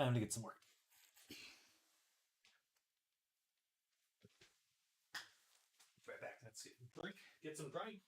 Time to get some work. Right back. Let's get a drink. Get some drink.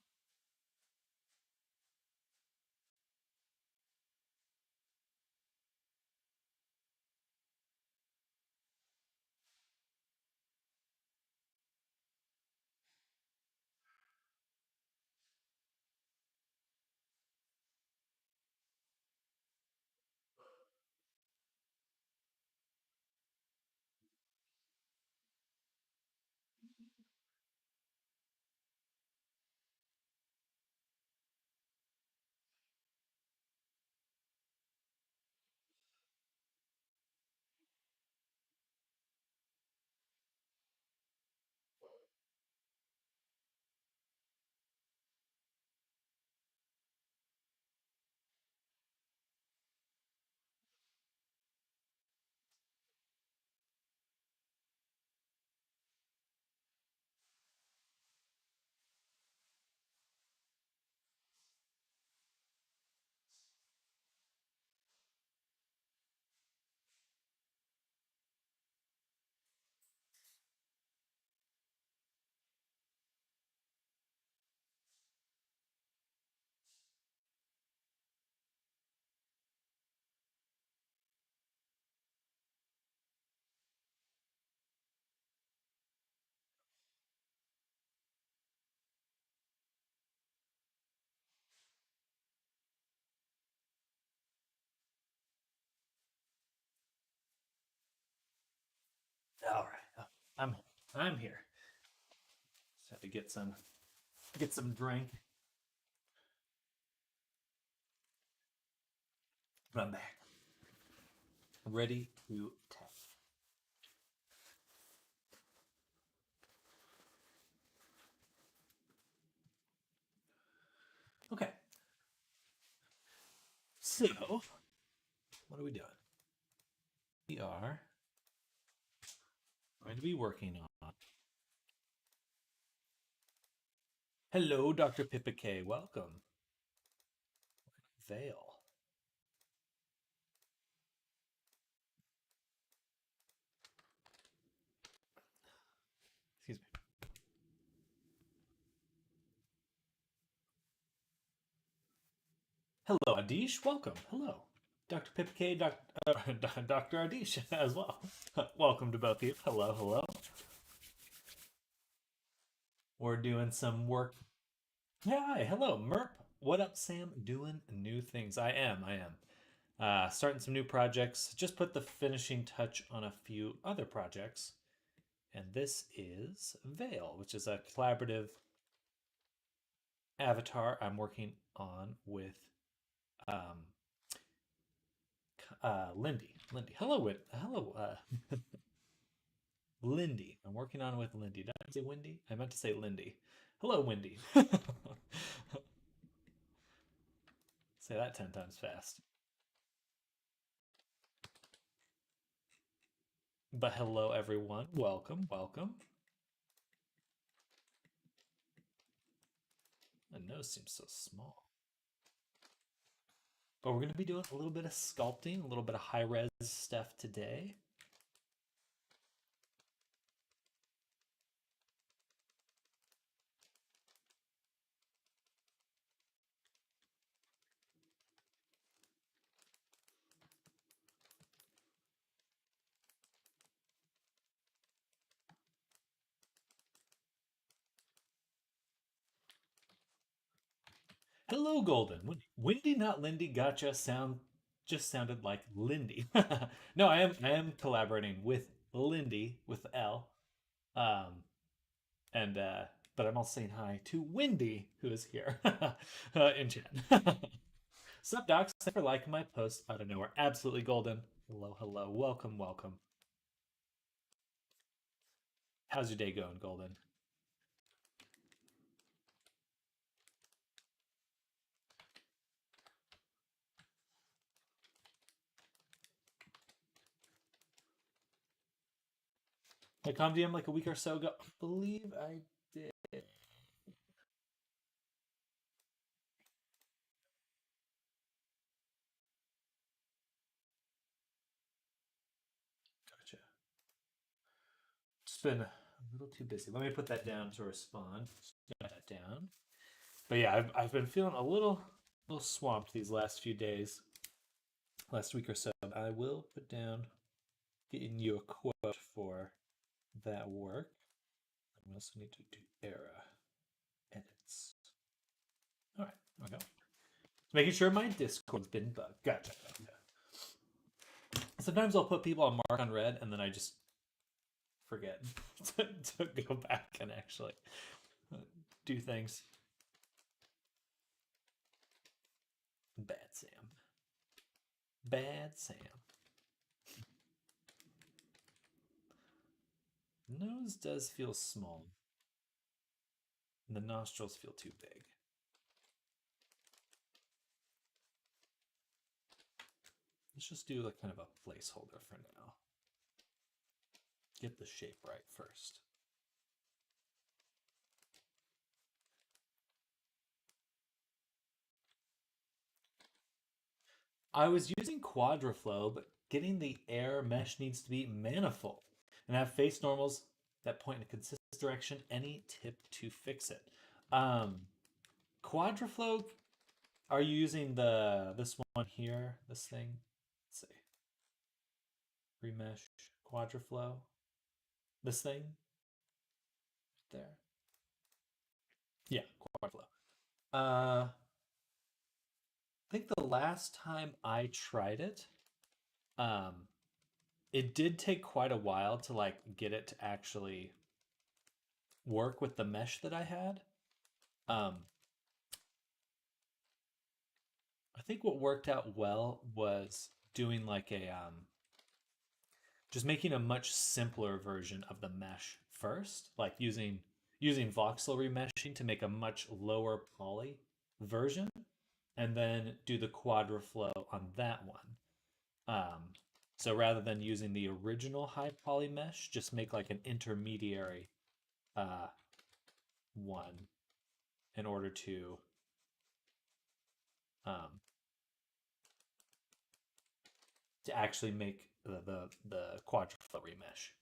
All right. I'm here. Just have to get some drink. But I'm back. Ready to tap. Okay. So, what are we doing? We are going to be working on. Hello, Dr. Pipike. Welcome. Vale. Excuse me. Hello, Adish. Welcome. Hello. Dr. Pipike, Dr. Adish as well. Welcome to both of you. Hello, hello. We're doing some work. Hi, hello, Merp. What up, Sam? Doing new things. I am. Starting some new projects. Just put the finishing touch on a few other projects. And this is Vale, which is a collaborative avatar I'm working on with Lindy. Hello, Lindy. I'm working on it with Lindy. Did I say Windy? I meant to say Lindy. Hello, Windy. Say that 10 times fast. But hello, everyone. Welcome, welcome. My nose seems so small. But we're going to be doing a little bit of sculpting, a little bit of high-res stuff today. Hello, Golden. Windy, not Lindy. Gotcha. Just sounded like Lindy. No, I am collaborating with Lindy with L. Um, and but I'm also saying hi to Windy, who is here in chat. Sup, docs? Thanks for liking my post out of nowhere. Absolutely, Golden. Hello, hello. Welcome, welcome. How's your day going, Golden? I come to him like a week or so ago. I believe I did. been a little too busy. Let me put that down to respond. Put that down. But yeah, I've been feeling a little swamped these last few days, last week or so. I will put down getting you a quote for that work. We also need to do era edits. All right, there we go. Making sure my Discord's been bugged. Gotcha. Sometimes I'll put people on mark on red, and then I just forget to go back and actually do things. Bad Sam. Bad Sam. Nose does feel small. And the nostrils feel too big. Let's just do like kind of a placeholder for now. Get the shape right first. I was using Quadraflow, but getting the air mesh needs to be manifold and have face normals that point in a consistent direction. Any tip to fix it? Quadraflow, are you using this one here? This thing? Let's see. Remesh Quadraflow. This thing? There. Yeah, Quadraflow. I think the last time I tried it, it did take quite a while to like get it to actually work with the mesh that I had. I think what worked out well was doing like a just making a much simpler version of the mesh first, like using voxel remeshing to make a much lower poly version, and then do the Quadraflow on that one. So rather than using the original high poly mesh, just make like an intermediary one in order to actually make the Quadraflow remesh.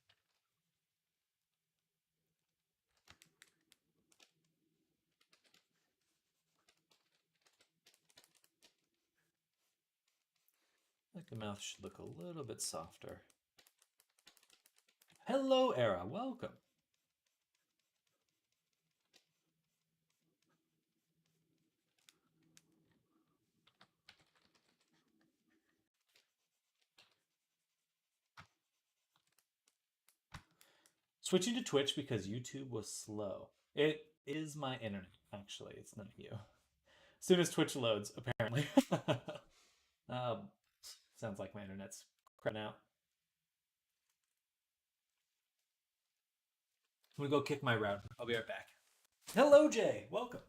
Like the mouth should look a little bit softer. Hello, Era. Welcome. Switching to Twitch because YouTube was slow. It is my internet, actually. It's not you. As soon as Twitch loads, apparently. Sounds like my internet's crapping out. I'm gonna go kick my router. I'll be right back. Hello, Jay. Welcome.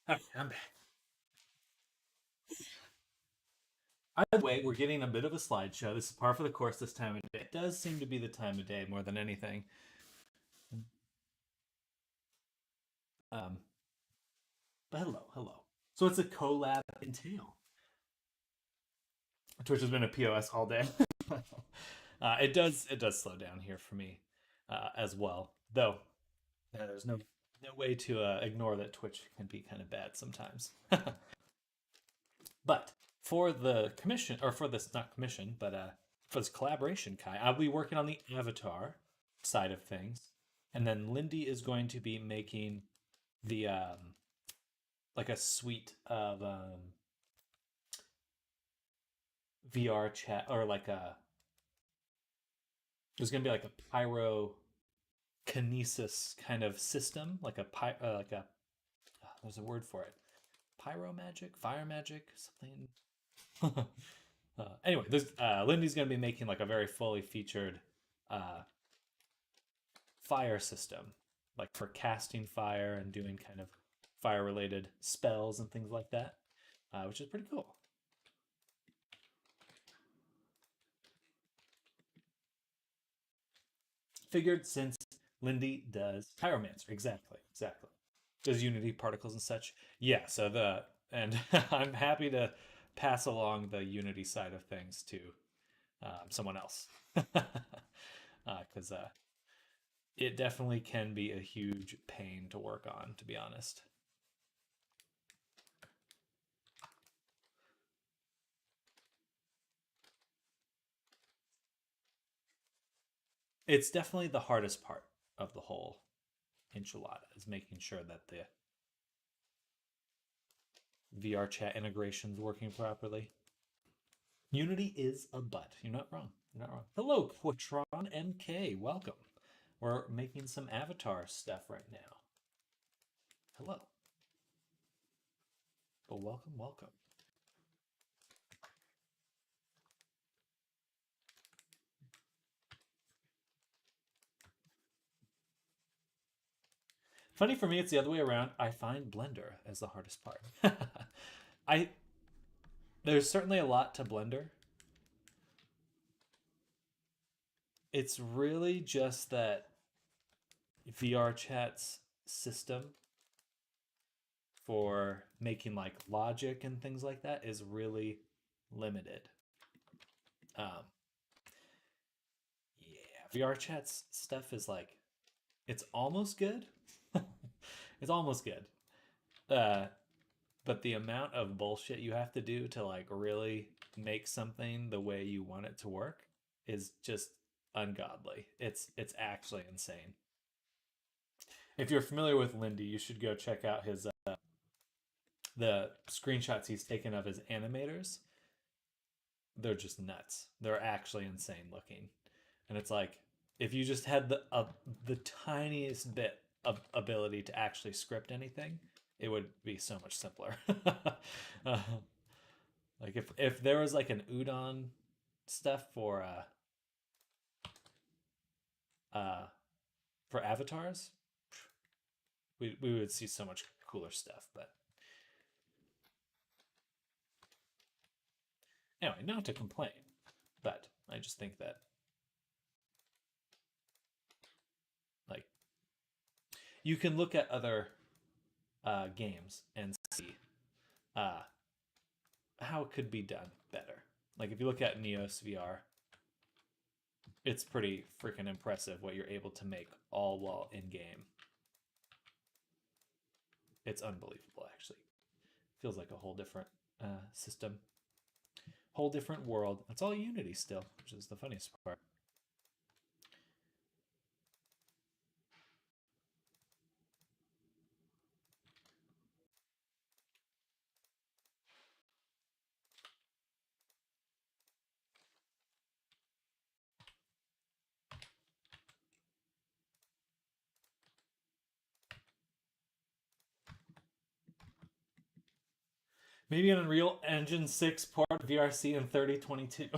Okay, I'm back. Either way, we're getting a bit of a slideshow. This is par for the course this time of day. It does seem to be the time of day more than anything. But hello. So it's a collab entail. Twitch has been a POS all day. It does slow down here for me as well. Though there's no way to ignore that Twitch can be kind of bad sometimes. But for the commission, or for this, not commission, but for this collaboration, Kai, I'll be working on the avatar side of things, and then Lindy is going to be making the like a suite of VRChat, or like a there's going to be like a pyrokinesis kind of system, like a there's a word for it, pyro magic, fire magic, something. Anyway, there's Lindy's going to be making like a very fully featured uh, fire system, like for casting fire and doing kind of fire related spells and things like that, which is pretty cool. Figured since Lindy does pyromancer, exactly, does Unity particles and such. Yeah, so and I'm happy to pass along the Unity side of things to someone else, because it definitely can be a huge pain to work on, to be honest. It's definitely the hardest part of the whole enchilada is making sure that the VRChat integration is working properly. Unity is a butt. You're not wrong. You're not wrong. Hello, Quatron MK. Welcome. We're making some avatar stuff right now. Hello. But welcome, welcome. Funny for me, it's the other way around. I find Blender as the hardest part. I There's certainly a lot to Blender. It's really just that VRChat's system for making like logic and things like that is really limited. Um, yeah, VRChat's stuff is like, it's almost good. It's almost good. But the amount of bullshit you have to do to like really make something the way you want it to work is just ungodly. It's actually insane. If you're familiar with Lindy, you should go check out his the screenshots he's taken of his animators. They're just nuts. They're actually insane looking. And it's like if you just had the tiniest bit of ability to actually script anything, it would be so much simpler. uh, like if there was like an udon stuff uh for avatars, we would see so much cooler stuff. But anyway, not to complain, but I just think that like you can look at other games and see uh, how it could be done better. Like if you look at Neos VR, it's pretty freaking impressive what you're able to make all while in game. It's unbelievable, actually. Feels like a whole different system, whole different world. It's all Unity still, which is the funniest part. Maybe an Unreal Engine 6 port VRC in 3022.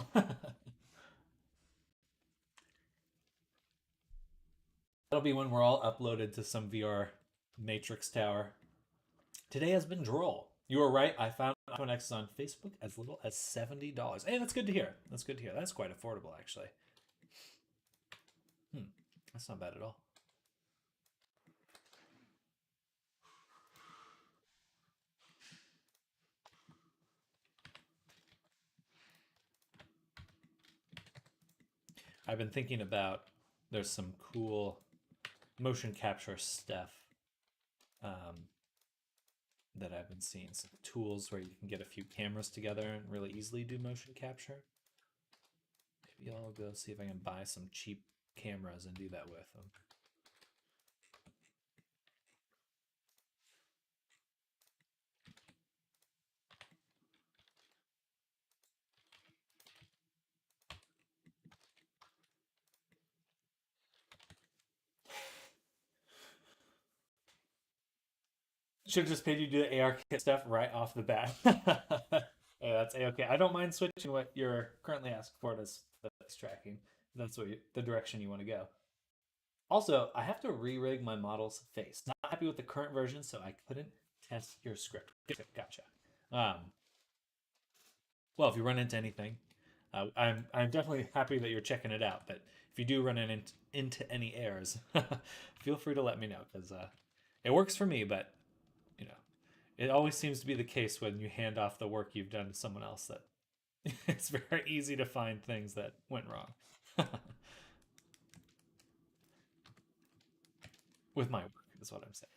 That'll be when we're all uploaded to some VR Matrix Tower. Today has been droll. You were right. I found iPhone X on Facebook as little as $70. Hey, that's good to hear. That's good to hear. That's quite affordable, actually. That's not bad at all. I've been thinking about there's some cool motion capture stuff that I've been seeing. Some tools where you can get a few cameras together and really easily do motion capture. Maybe I'll go see if I can buy some cheap cameras and do that with them. Should have just paid you to do the AR kit stuff right off the bat. Hey, that's A-okay. I don't mind switching what you're currently asking for as tracking. That's what the direction you want to go. Also, I have to re-rig my model's face. Not happy with the current version, so I couldn't test your script. Gotcha. Well, if you run into anything, I'm definitely happy that you're checking it out. But if you do run into any errors, feel free to let me know because it works for me. But you know, it always seems to be the case when you hand off the work you've done to someone else that it's very easy to find things that went wrong. With my work, is what I'm saying.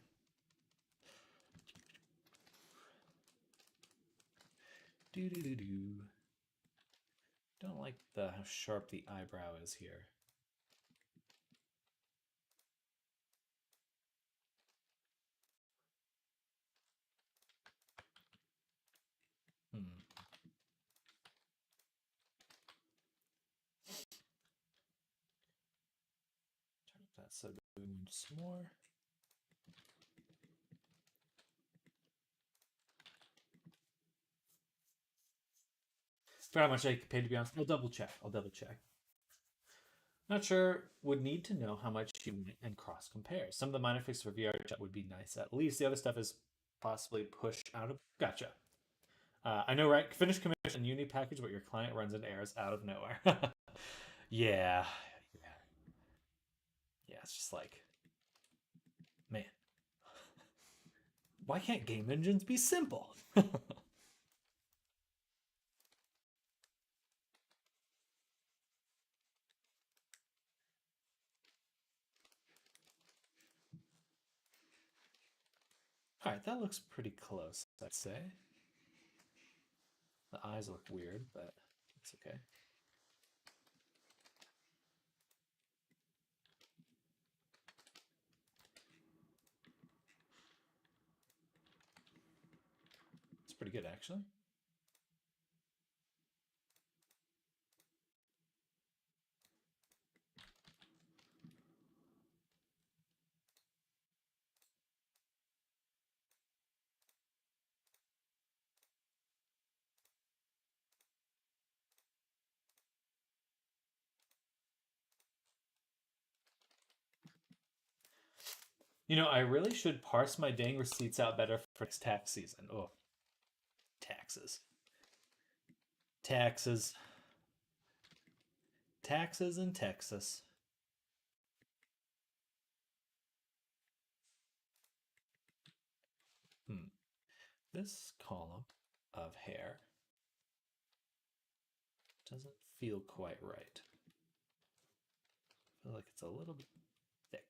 Do do do do. Don't like how sharp the eyebrow is here. Hmm. Turn up that so some more. For how much I paid, to be honest, I'll double check. Not sure. Would need to know how much you went and cross compare. Some of the minor fixes for VRChat would be nice. At least the other stuff is possibly pushed out of. Gotcha. I know, right? Finish commission uni package, but your client runs into errors out of nowhere. Yeah. Yeah, it's just like, man, why can't game engines be simple? All right, that looks pretty close, I'd say. The eyes look weird, but it's okay. It's pretty good, actually. You know, I really should parse my dang receipts out better for next tax season. Oh, taxes. Taxes. Taxes in Texas. This column of hair doesn't feel quite right. I feel like it's a little bit thick.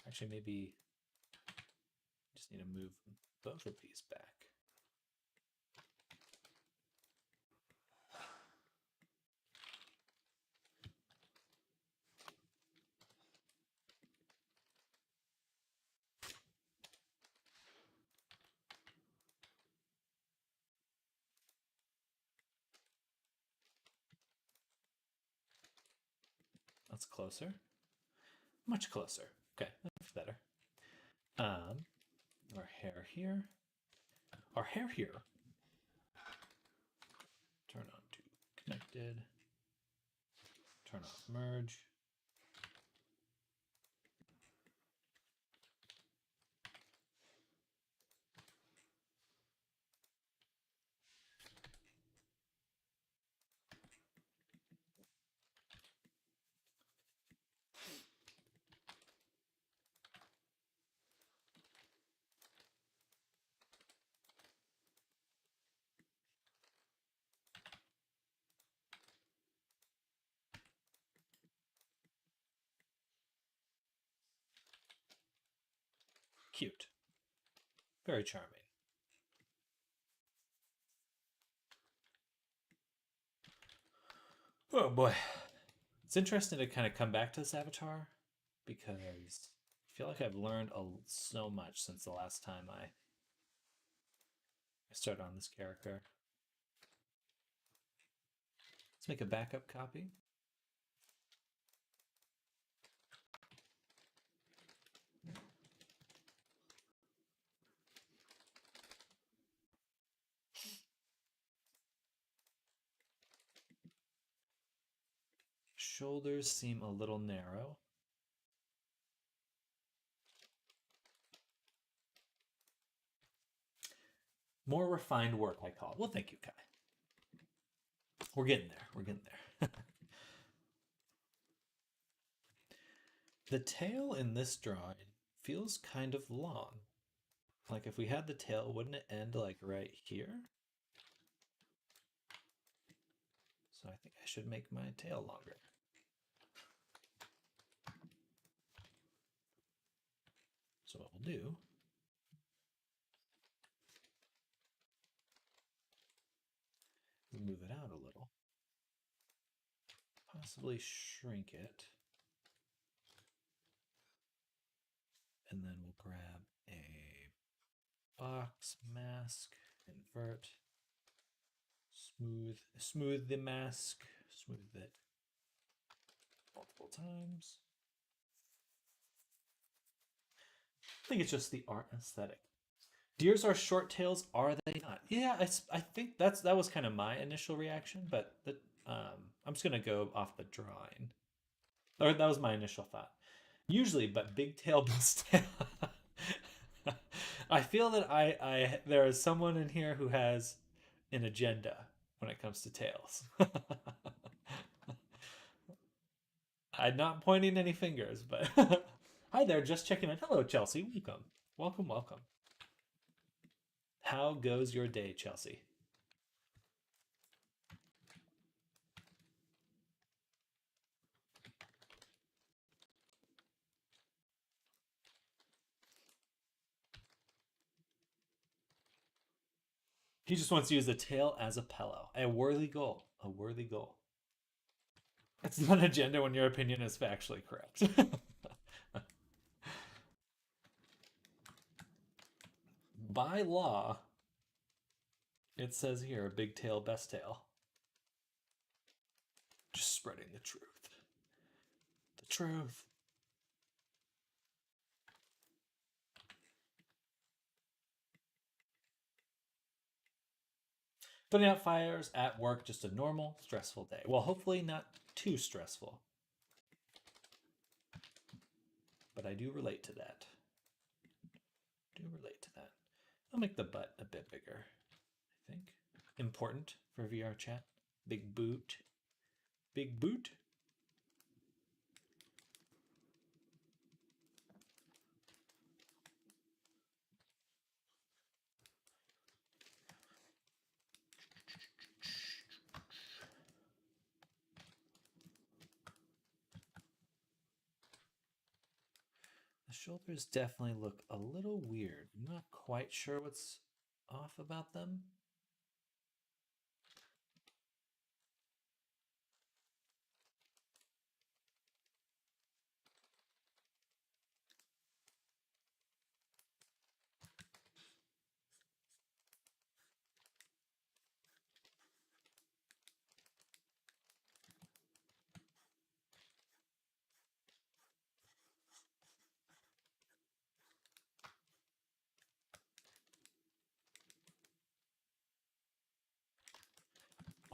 Actually, maybe I just need to move both of these back. That's closer. Much closer. Okay, that's better. Our hair here. Our hair here. Turn on to connected. Turn off merge. Cute. Very charming. Oh boy. It's interesting to kind of come back to this avatar because I feel like I've learned so much since the last time I started on this character. Let's make a backup copy. shoulders seem a little narrow. More refined work, I call it. Well, thank you, Kai. We're getting there. We're getting there. The tail in this drawing feels kind of long. Like if we had the tail, wouldn't it end like right here? So I think I should make my tail longer. So what we'll do is move it out a little. Possibly shrink it. And then we'll grab a box mask, invert, smooth the mask, smooth it multiple times. I think it's just the art aesthetic. Deers are short tails, are they not? Yeah, I think that was kind of my initial reaction, but I'm just gonna go off the drawing. Or that was my initial thought. Usually, but big tail, best tail. I feel that there is someone in here who has an agenda when it comes to tails. I'm not pointing any fingers, but hi there, just checking in. Hello, Chelsea. Welcome. Welcome, welcome. How goes your day, Chelsea? He just wants to use the tail as a pillow. A worthy goal. A worthy goal. It's not an agenda when your opinion is factually correct. By law, it says here, big tail, best tail. Just spreading the truth. The truth. Putting out fires at work, just a normal, stressful day. Well, hopefully not too stressful. But I do relate to that. I'll make the butt a bit bigger, I think. Important for VRChat. Big boot. Big boot. The shoulders definitely look a little weird. I'm not quite sure what's off about them.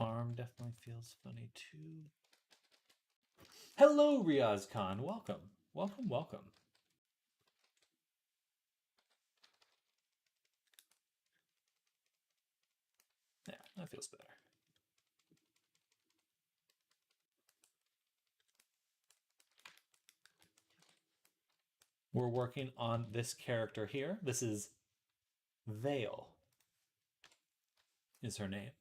Arm definitely feels funny too. Hello, Riaz Khan. Welcome. Welcome, welcome. Yeah, that feels better. We're working on this character here. This is Vale, is her name.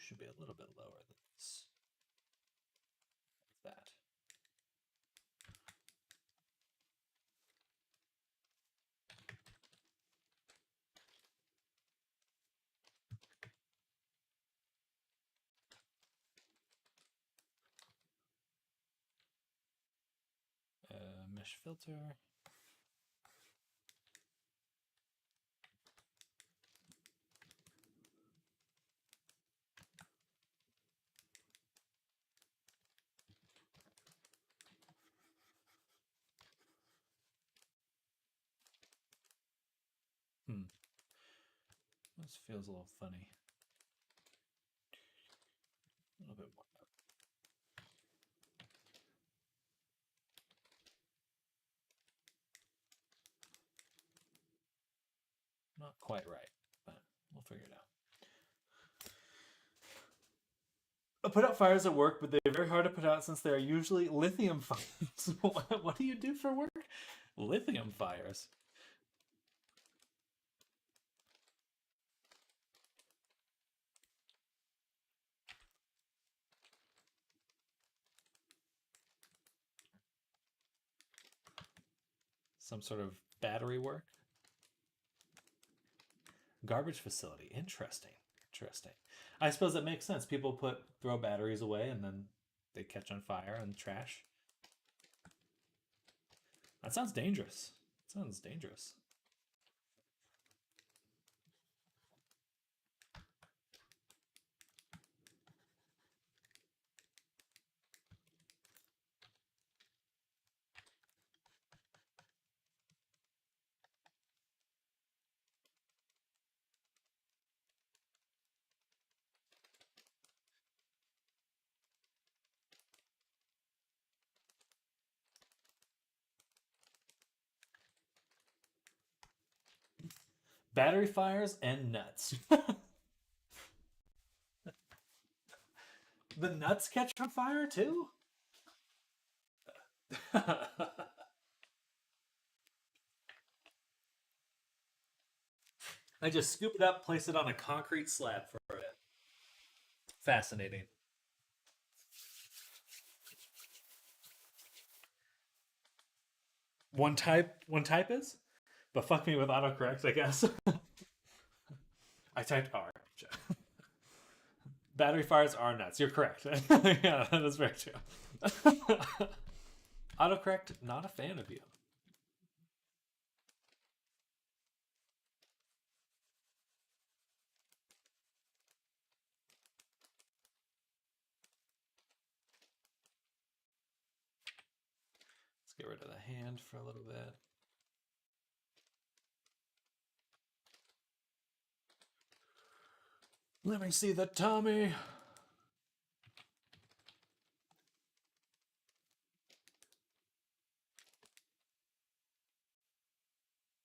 Should be a little bit lower than this. Like that. Mesh filter. This feels a little funny. A little bit more. Not quite right, but we'll figure it out. Put out fires at work, but they're very hard to put out since they are usually lithium fires. What do you do for work? Lithium fires. Some sort of battery work? Garbage facility. Interesting. Interesting. I suppose that makes sense. People throw batteries away and then they catch on fire and trash. That sounds dangerous. Sounds dangerous. Battery fires and nuts. The nuts catch on fire too? I just scoop it up, place it on a concrete slab for a bit. Fascinating. One type is? But fuck me with autocorrect, I guess. I typed R. Battery fires are nuts. You're correct. Yeah, that is very true. Autocorrect, not a fan of you. Let's get rid of the hand for a little bit. Let me see the tummy.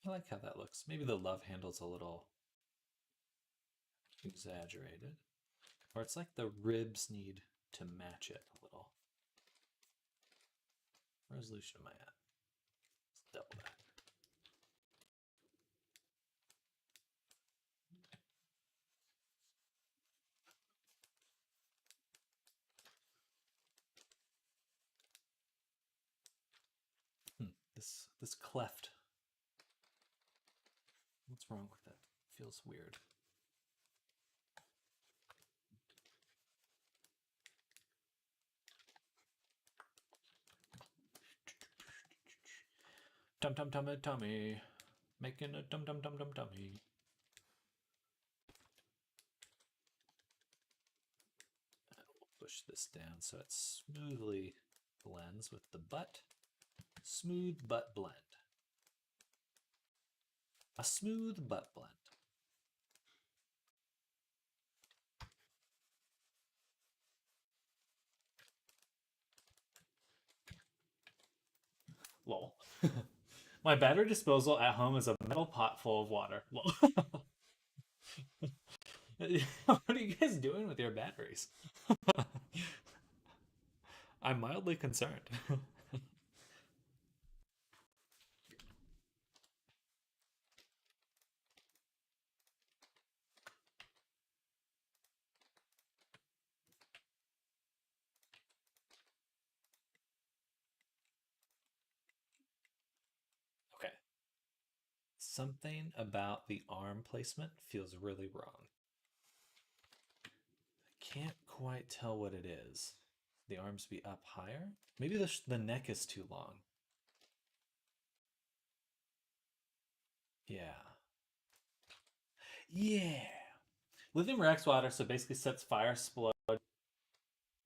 I like how that looks. Maybe the love handle's a little exaggerated. Or it's like the ribs need to match it a little. What resolution am I at? Let's double that. This cleft. What's wrong with it? Feels weird. Tum tum tummy tummy. Making a tum tum tum tum tummy. And we'll push this down so it smoothly blends with the butt. Smooth butt blend. A smooth butt blend. Lol. My battery disposal at home is a metal pot full of water. Lol. What are you guys doing with your batteries? I'm mildly concerned. Okay. Something about the arm placement feels really wrong. I can't quite tell what it is. The arms be up higher? Maybe the neck is too long. Yeah. Yeah. Lithium reacts water, so basically sets fire,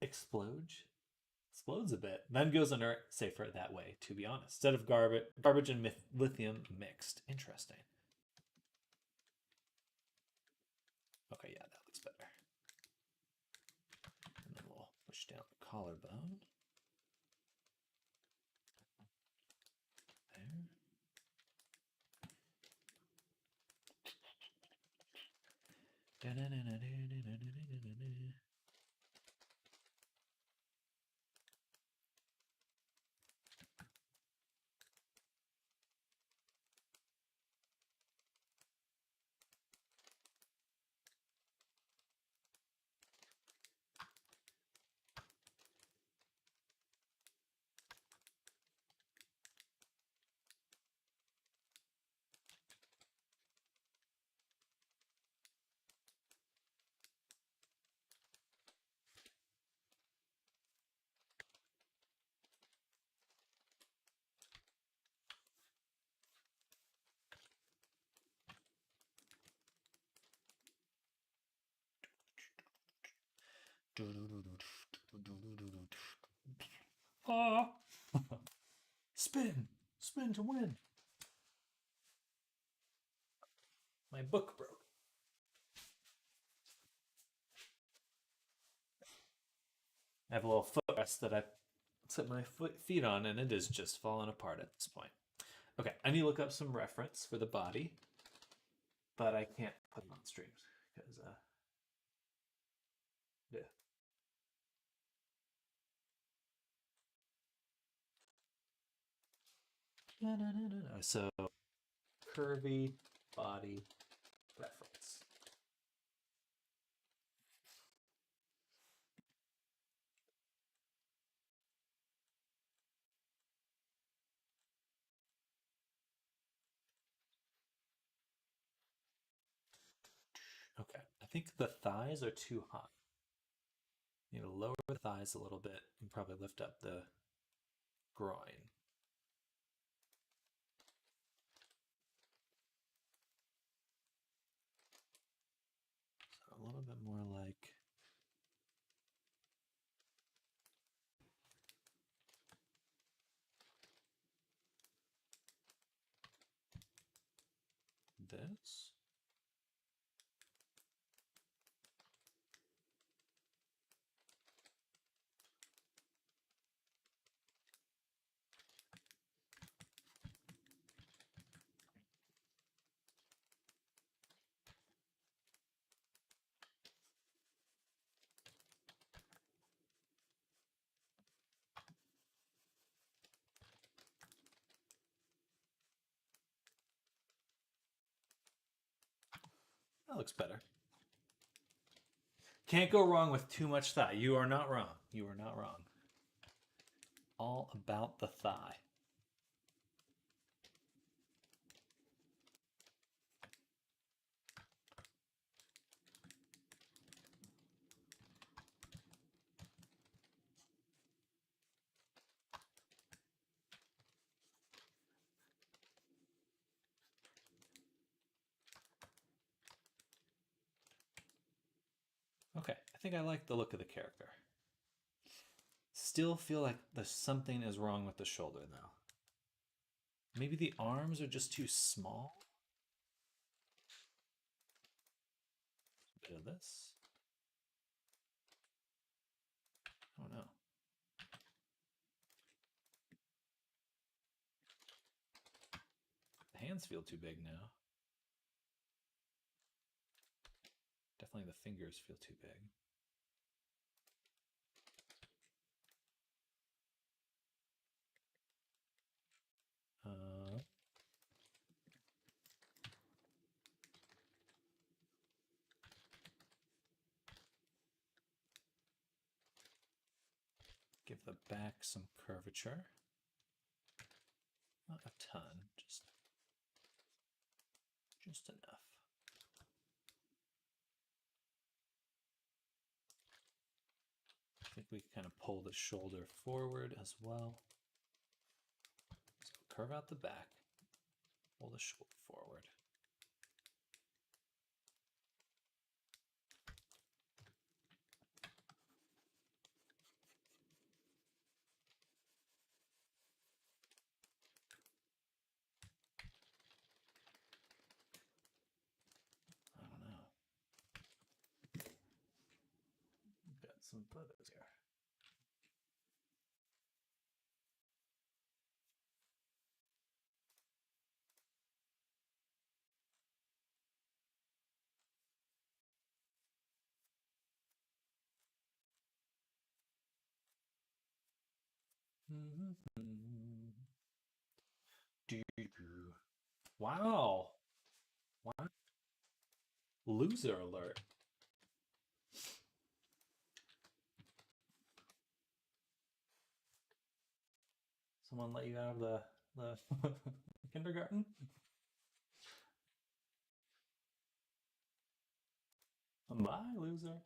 explodes a bit, then goes inert, safer that way, to be honest. Instead of garbage and lithium mixed. Interesting. Okay, yeah, that looks better. And then we'll push down the collarbone. There. Oh. Spin! Spin to win! My book broke. I have a little footrest that I set my feet on, and it is just falling apart at this point. Okay, I need to look up some reference for the body, but I can't put them on streams because, yeah. So, curvy body reference. Okay, I think the thighs are too high. You need to lower the thighs a little bit and probably lift up the groin. So a little bit more like this. That looks better. Can't go wrong with too much thigh. You are not wrong. You are not wrong. All about the thigh. Okay, I think I like the look of the character. Still feel like there's something is wrong with the shoulder though. Maybe the arms are just too small. A bit of this. I don't know. The hands feel too big now. Definitely the fingers feel too big. Give the back some curvature. Not a ton, just enough. I think we kind of pull the shoulder forward as well. So curve out the back, pull the shoulder forward. I don't know. some photos here. Wow. Wow. Loser alert. Someone let you out of the kindergarten? Bye, loser.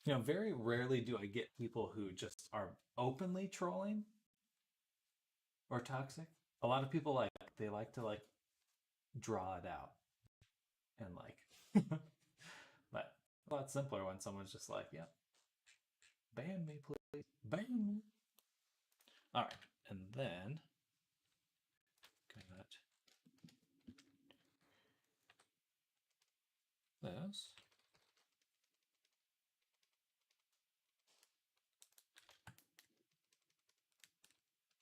You know, very rarely do I get people who just are openly trolling or toxic. A lot of people they like to draw it out and but a lot simpler when someone's just like, "Yep, ban me, please, ban me." All right, and then got this.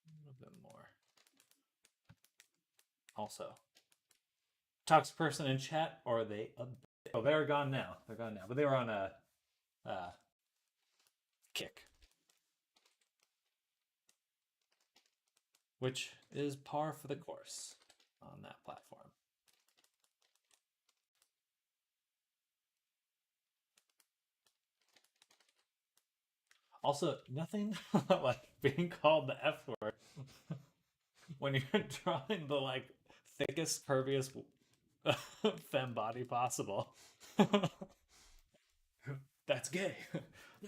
A little bit more. Also, toxic person in chat, or are they a bit... Oh, they're gone now. They're gone now. But they were on a kick, which is par for the course on that platform. Also, nothing like being called the F word when you're drawing the thickest, curviest femme body possible. That's gay.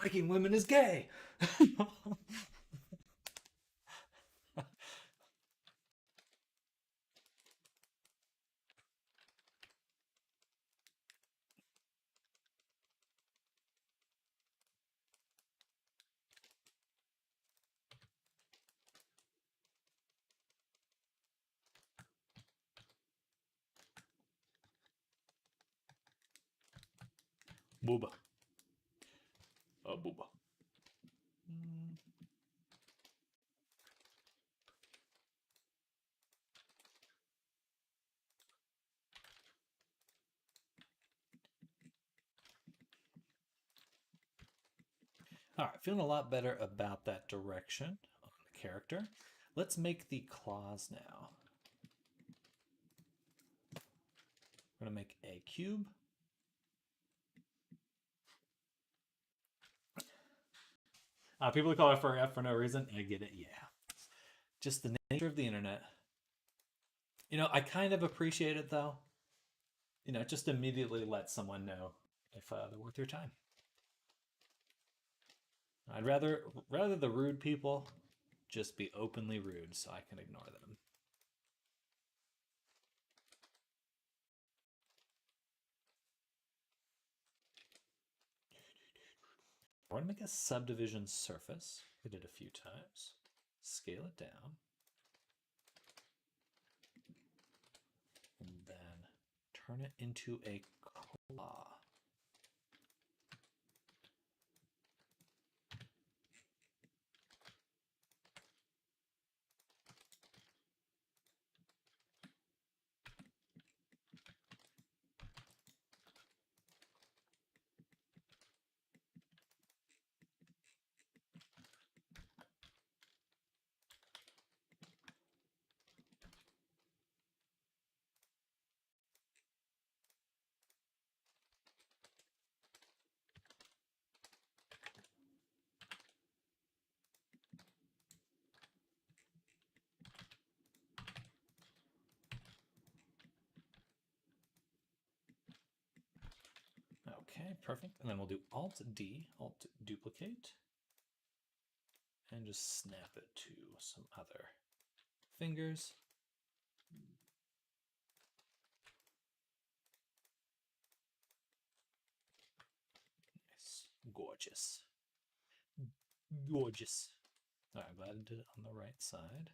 Liking women is gay. Booba. Booba. All right, feeling a lot better about that direction on the character. Let's make the claws now. We're going to make a cube. People call it furry for no reason. I get it, yeah. Just the nature of the internet. You know, I kind of appreciate it, though. You know, just immediately let someone know if they're worth your time. I'd rather the rude people just be openly rude so I can ignore them. We're going to make a subdivision surface. Hit it a few times. Scale it down. And then turn it into a claw. Okay, perfect. And then we'll do Alt-D, Alt-Duplicate, and just snap it to some other fingers. Nice. Gorgeous. gorgeous. All right, I'm glad I did it on the right side.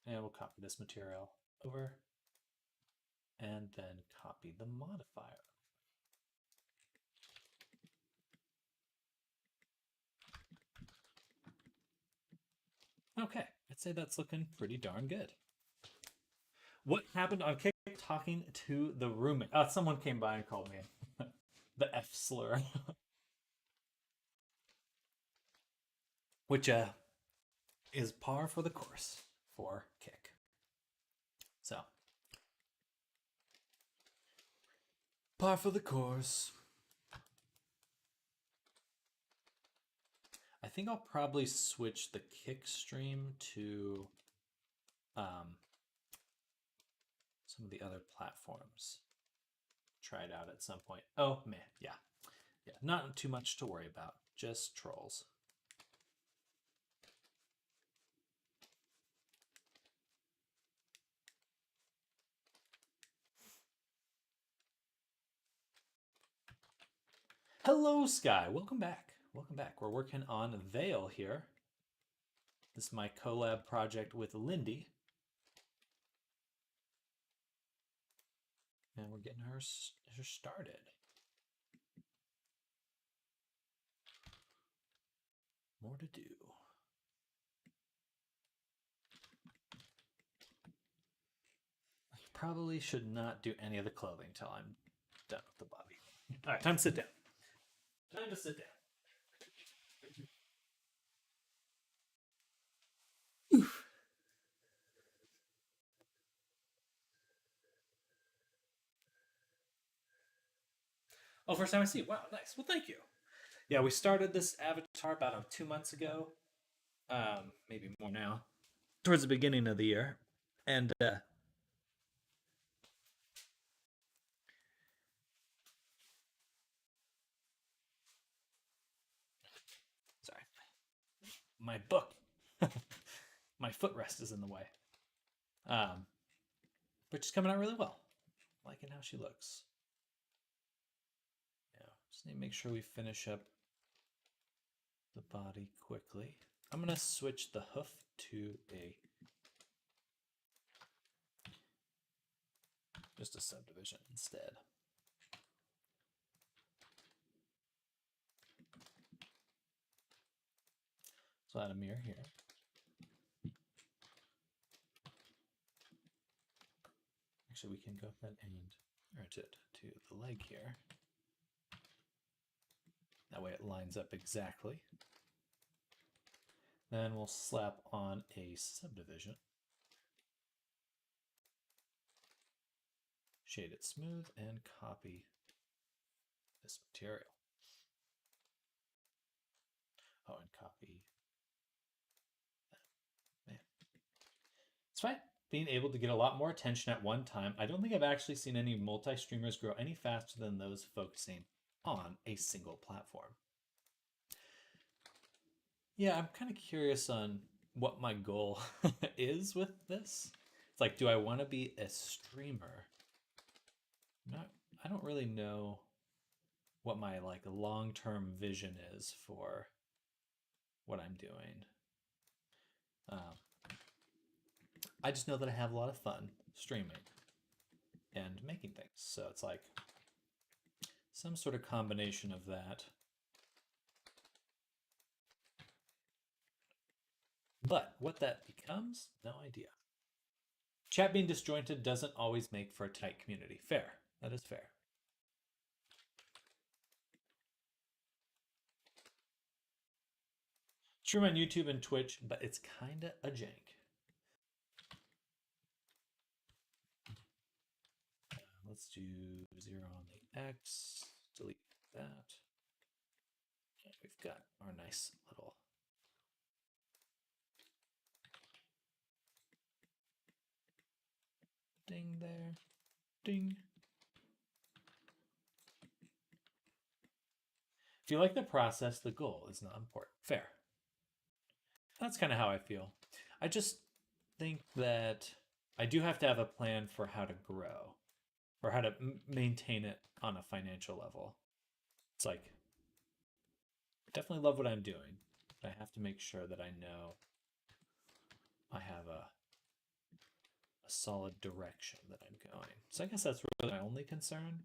And we'll copy this material over and then copy the modifier. Okay, I'd say that's looking pretty darn good. What happened on Kick? Talking to the roommate. Someone came by and called me the F slur, which is par for the course for Kick. So, par for the course. I think I'll probably switch the Kick stream to some of the other platforms. Try it out at some point. Oh, man, yeah. Yeah, not too much to worry about. Just trolls. Hello, Sky. Welcome back. Welcome back. We're working on Vale here. This is my collab project with Lindy. And we're getting her started. More to do. I probably should not do any of the clothing till I'm done with the body. All right, time to sit down. Time to sit down. Oh, first time I see it. Wow, nice. Well, thank you. Yeah, we started this avatar about 2 months ago, maybe more now, towards the beginning of the year, and sorry, my book, my footrest is in the way, but she's coming out really well. Liking how she looks. Yeah, just need to make sure we finish up the body quickly. I'm gonna switch the hoof to just a subdivision instead. So add a mirror here. Actually, we can go ahead and merge it to the leg here. That way it lines up exactly. Then we'll slap on a subdivision. Shade it smooth and copy this material. Oh, and copy that. Man. It's fine. Being able to get a lot more attention at one time. I don't think I've actually seen any multi-streamers grow any faster than those focusing on a single platform. Yeah, I'm kind of curious on what my goal is with this. It's like, do I want to be a streamer? I don't really know what my long-term vision is for what I'm doing. I just know that I have a lot of fun streaming and making things. So it's like some sort of combination of that. But what that becomes, no idea. Chat being disjointed doesn't always make for a tight community. Fair. That is fair. Stream on YouTube and Twitch, but it's kind of a jank. Let's do 0 on the X. Delete that. And we've got our nice little ding there. Ding. If you like the process, the goal is not important. Fair. That's kind of how I feel. I just think that I do have to have a plan for how to grow or how to maintain it on a financial level. It's like, definitely love what I'm doing, but I have to make sure that I know I have a solid direction that I'm going. So I guess that's really my only concern.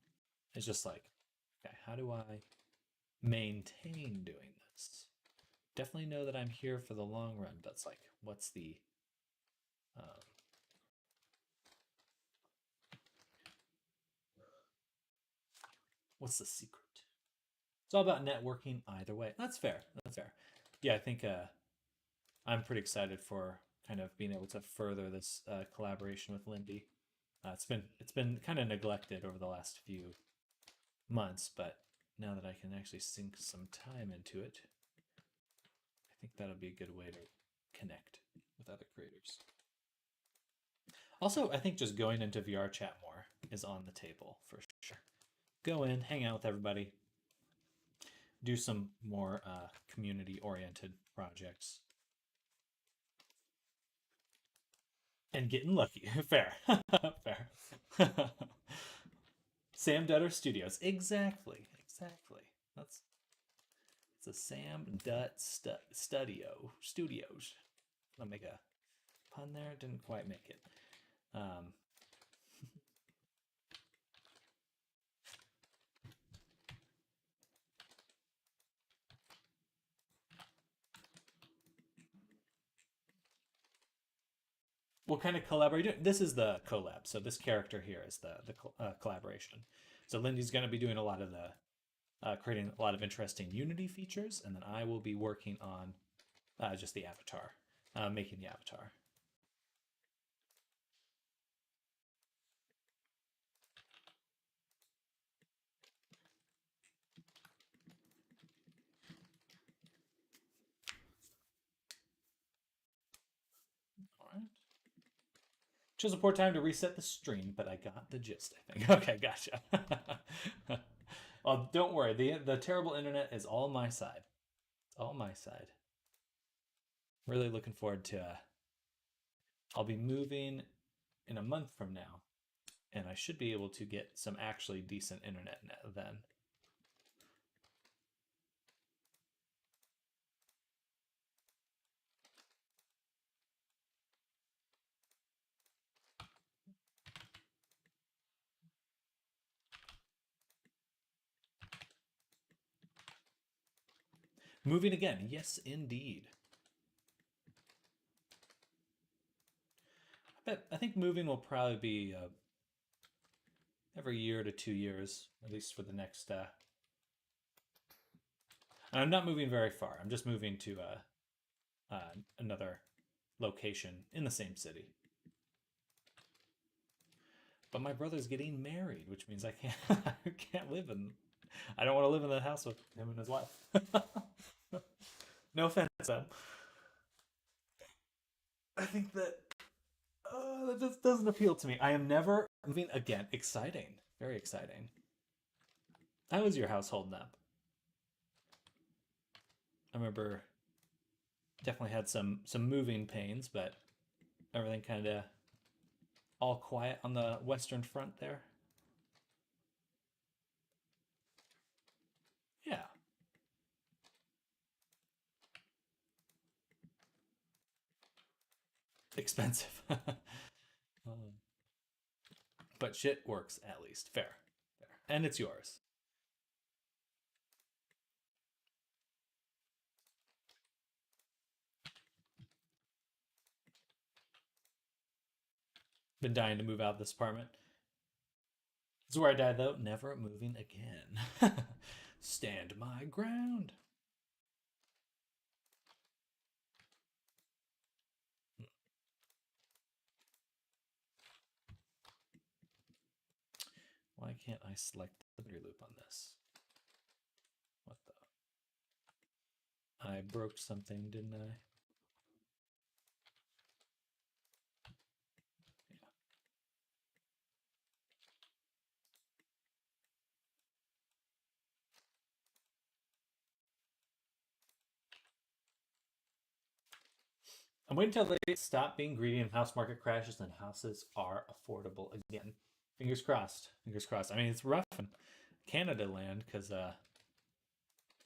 It's just like, okay, how do I maintain doing this? Definitely know that I'm here for the long run, but it's like, what's the um, what's the secret? It's all about networking either way. That's fair. That's fair. Yeah, I think I'm pretty excited for kind of being able to further this collaboration with Lindy. It's been kind of neglected over the last few months, but now that I can actually sink some time into it, I think that'll be a good way to connect with other creators. Also, I think just going into VRChat more is on the table for sure. Go in, hang out with everybody, do some more community-oriented projects. And getting lucky. Fair. Fair. Sam Dutter Studios. Exactly. Exactly. It's a Sam Dutt Studios. I'll make a pun there. Didn't quite make it. What kind of collab are you doing? This is the collab. So this character here is the collaboration. So Lindy's going to be doing a lot of the creating a lot of interesting Unity features, and then I will be working on just the avatar, making the avatar. All right. Chose a poor time to reset the stream, but I got the gist, I think. Okay, gotcha. Well, don't worry. The terrible internet is all my side. It's all my side. Really looking forward to I'll be moving in a month from now, and I should be able to get some actually decent internet then. Moving again. Yes, indeed. I think moving will probably be every year to 2 years, at least for the next. And I'm not moving very far. I'm just moving to another location in the same city. But my brother's getting married, which means I can't live in. I don't want to live in that house with him and his wife. No offense, Sam. I think that just doesn't appeal to me. I am never moving again. Exciting, very exciting. How was your household nap? I remember definitely had some moving pains, but everything kind of all quiet on the Western Front there. Yeah. Expensive. But shit works at least. Fair. Fair. And it's yours. Been dying to move out of this apartment. This is where I died, though. Never moving again. Stand my ground. Why can't I select the boundary loop on this? What the? I broke something, didn't I? Yeah. I'm waiting until they stop being greedy and house market crashes and houses are affordable again. Fingers crossed. Fingers crossed. I mean, it's rough in Canada land because,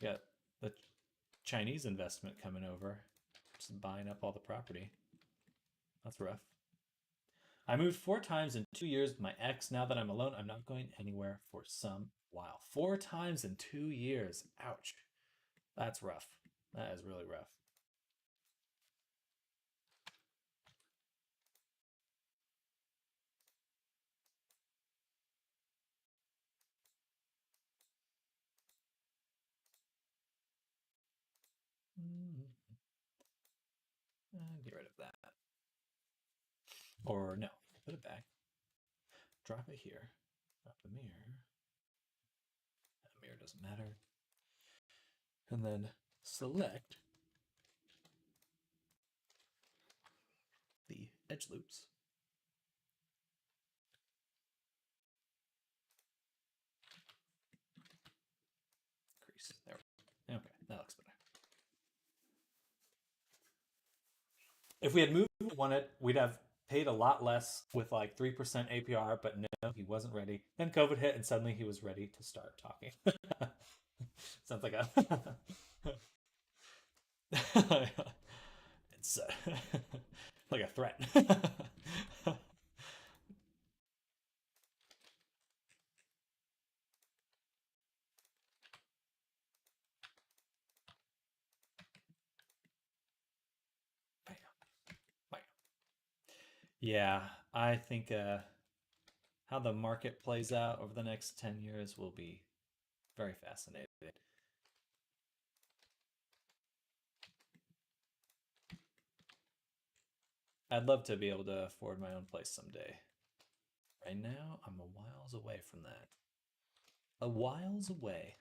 yeah, the Chinese investment coming over, just buying up all the property. That's rough. I moved 4 times in 2 years with my ex. Now that I'm alone, I'm not going anywhere for some while. 4 times in 2 years. Ouch. That's rough. That is really rough. Get rid of that. Or no, put it back. Drop it here. Drop the mirror. That mirror doesn't matter. And then select the edge loops. Crease. There we go. Okay, that looks better. If we had moved on it, we'd have paid a lot less with like 3% APR, but no, he wasn't ready. Then COVID hit and suddenly he was ready to start talking. Sounds like a it's like a threat. Yeah, I think how the market plays out over the next 10 years will be very fascinating. I'd love to be able to afford my own place someday. Right now, I'm a whiles away from that. A whiles away.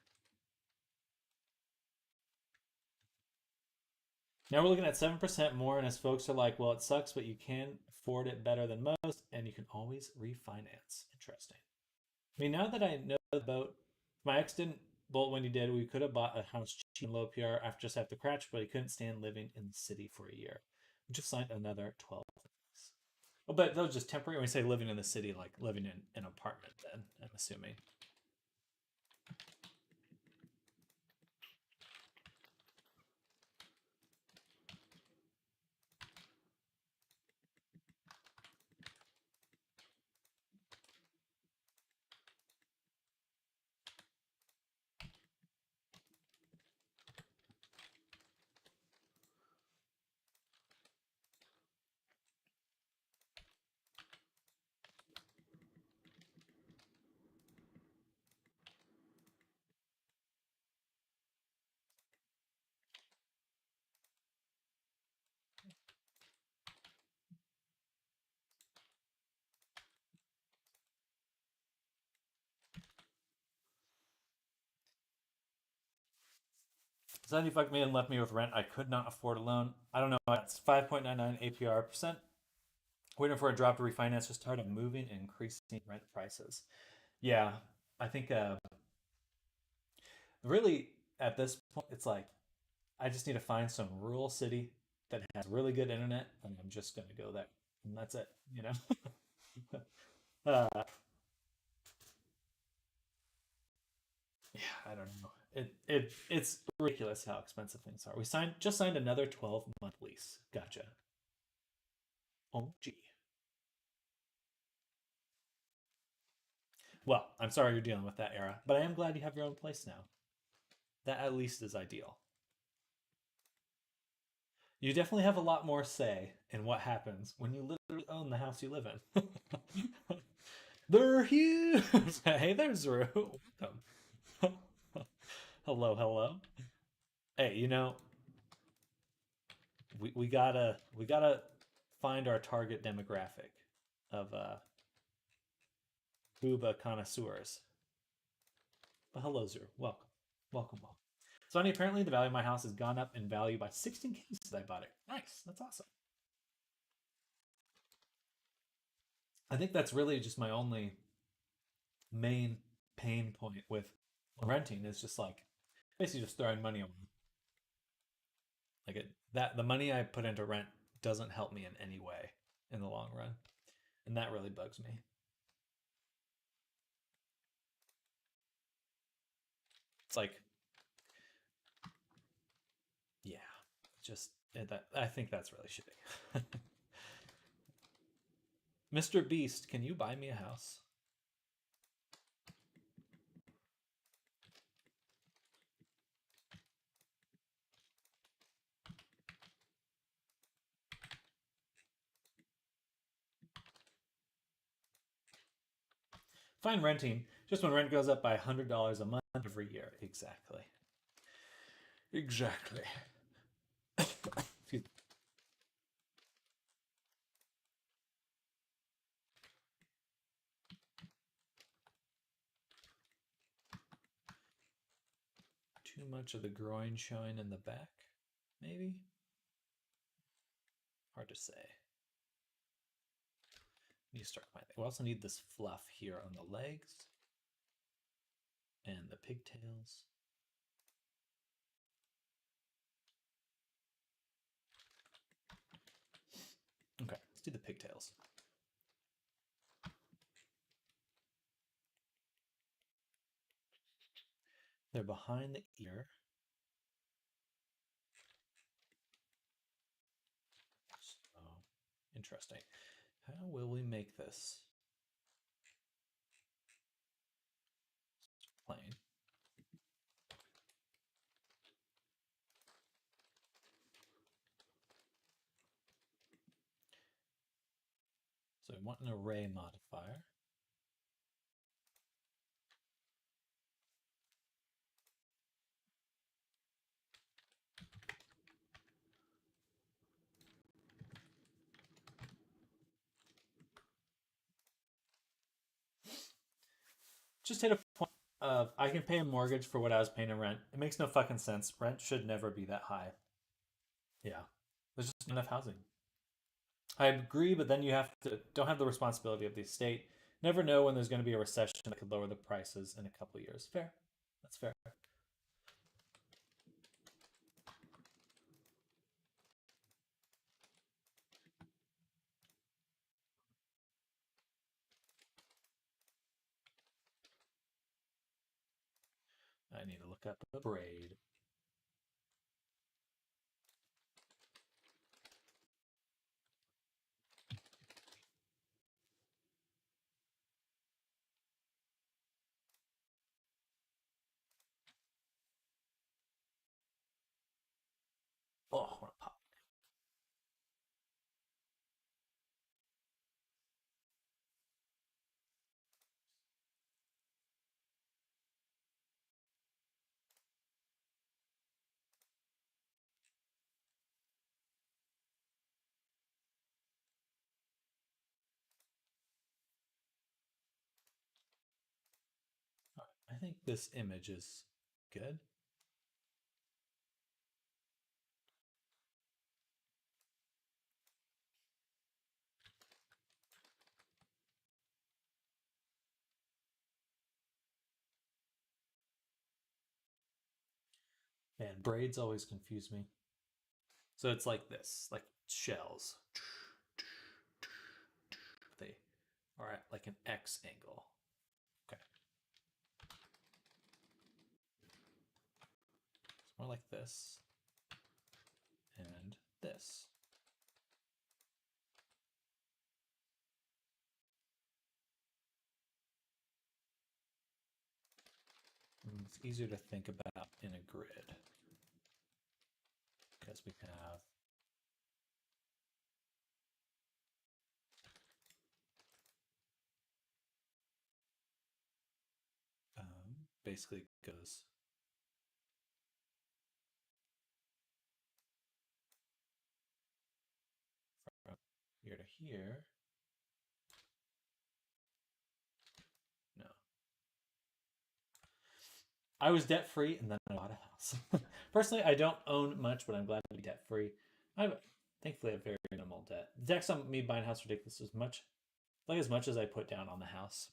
Now we're looking at 7% more, and as folks are like, well, it sucks, but you can afford it better than most, and you can always refinance. Interesting. I mean, now that I know about my ex didn't bolt when he did, we could have bought a house cheap and low PR after just after crash, but he couldn't stand living in the city for a year. We just signed another 12 months. Oh, but that was just temporary. When we say living in the city, like living in an apartment, then I'm assuming. $75 million left me with rent I could not afford a loan. I don't know. That's 5.99 APR percent. Waiting for a drop to refinance, just tired of moving and increasing rent prices. Yeah, I think really at this point, it's like I just need to find some rural city that has really good internet, and I'm just gonna go there, and that's it. You know. Yeah, I don't know. It's ridiculous how expensive things are. We just signed another 12-month lease. Gotcha. Oh gee. Well, I'm sorry you're dealing with that era, but I am glad you have your own place now. That at least is ideal. You definitely have a lot more say in what happens when you literally own the house you live in. They're huge. Hey there, Zuru. Welcome. Hello, hello. Hey, we gotta find our target demographic of booba connoisseurs. But hello, Zuru. Welcome. Welcome, welcome. So, apparently the value of my house has gone up in value by 16K since I bought it. Nice. That's awesome. I think that's really just my only main pain point with renting is just like basically just throwing money away. Like that the money I put into rent doesn't help me in any way in the long run. And that really bugs me. It's like just I think that's really shitty. Mr. Beast, can you buy me a house? Fine renting, just when rent goes up by $100 a month every year. Exactly. Exactly. Too much of the groin showing in the back, maybe? Hard to say. Need to start finding. We also need this fluff here on the legs and the pigtails. Okay, let's do the pigtails. They're behind the ear. So, interesting. How will we make this plain? So we want an array modifier. Just hit a point of I can pay a mortgage for what I was paying in rent. It makes no fucking sense. Rent should never be that high. Yeah. There's just enough housing. I agree, but then you don't have the responsibility of the estate. Never know when there's going to be a recession that could lower the prices in a couple of years. Fair. That's fair. I need to look up a braid. Oh, I want to pop. I think this image is good. And braids always confuse me. So it's like this, like shells. They are at like an X angle. Okay. It's more like this and this. And it's easier to think about in a grid because we have basically goes from here to here. No. I was debt free and then I bought a house. Personally, I don't own much, but I'm glad to be debt free. I thankfully have very minimal debt. The tax on me buying a house ridiculous as much as I put down on the house.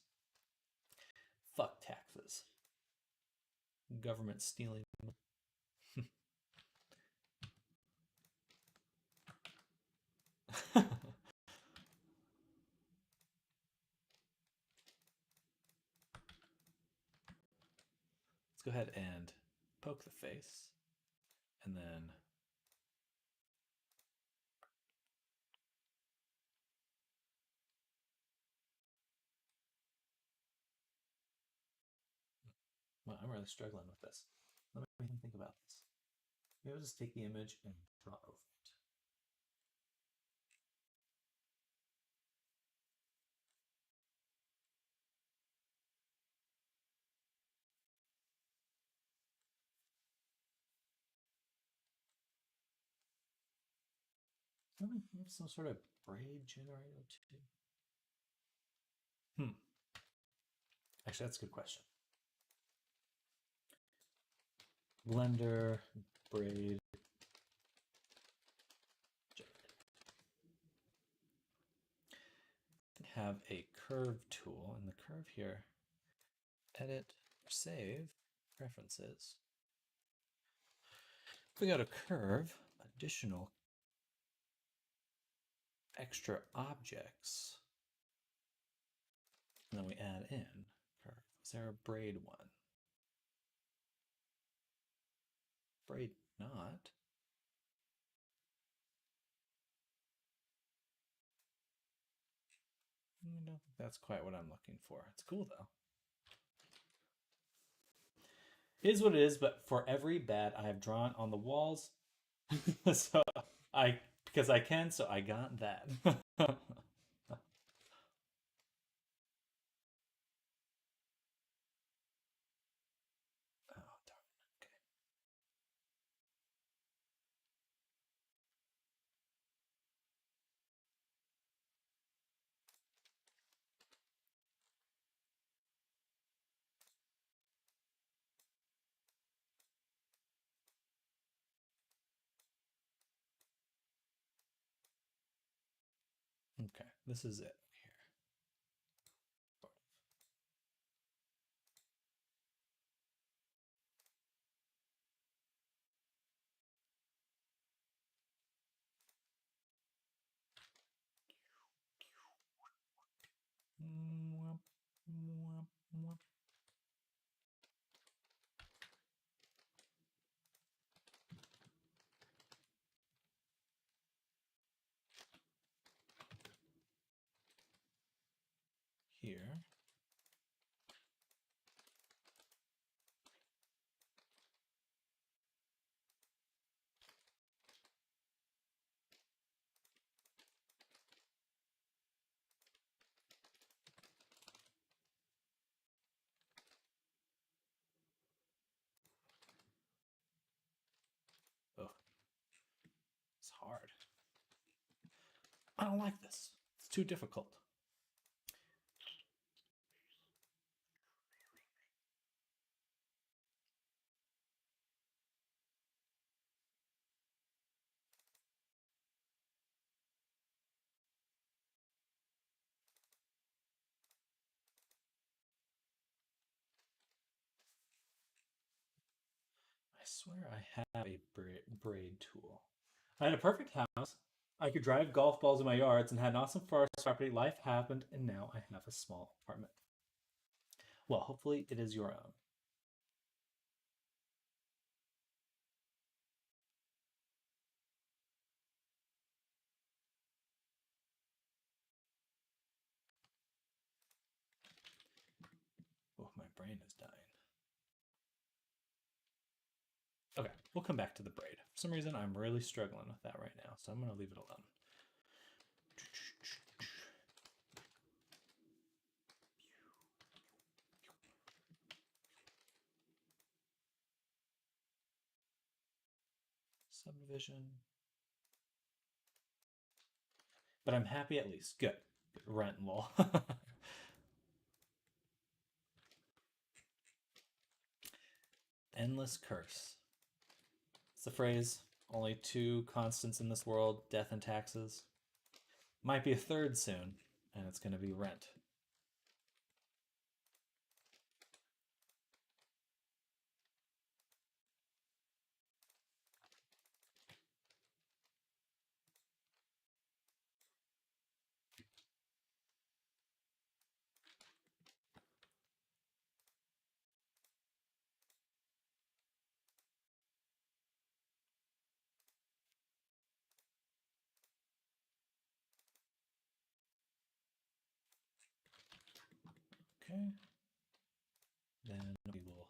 Fuck taxes. Government stealing. Let's go ahead and poke the face and then I'm really struggling with this. Let me think about this. Maybe I'll just take the image and draw over it. Maybe have some sort of braid generator too. Actually, that's a good question. Blender, braid, have a curve tool, and the curve here, edit, save, preferences. If we go to curve, additional extra objects, and then we add in curve. Is there a braid one? Braid not. I don't think that's quite what I'm looking for. It's cool though. It is what it is, but for every bat I have drawn on the walls, so because I can, so I got that. Oh, darn. Okay, this is it here. Here. Oh, it's hard. I don't like this. It's too difficult. I swear I have a braid tool. I had a perfect house. I could drive golf balls in my yards and had an awesome forest property. Life happened, and now I have a small apartment. Well, hopefully it is your own. Oh, my brain is dying. Okay, we'll come back to the braid. For some reason, I'm really struggling with that right now, so I'm going to leave it alone. Subdivision. But I'm happy at least. Good. Rent lol. Endless curse. It's the phrase, only two constants in this world, death and taxes. Might be a third soon, and it's going to be rent. Okay. Then we will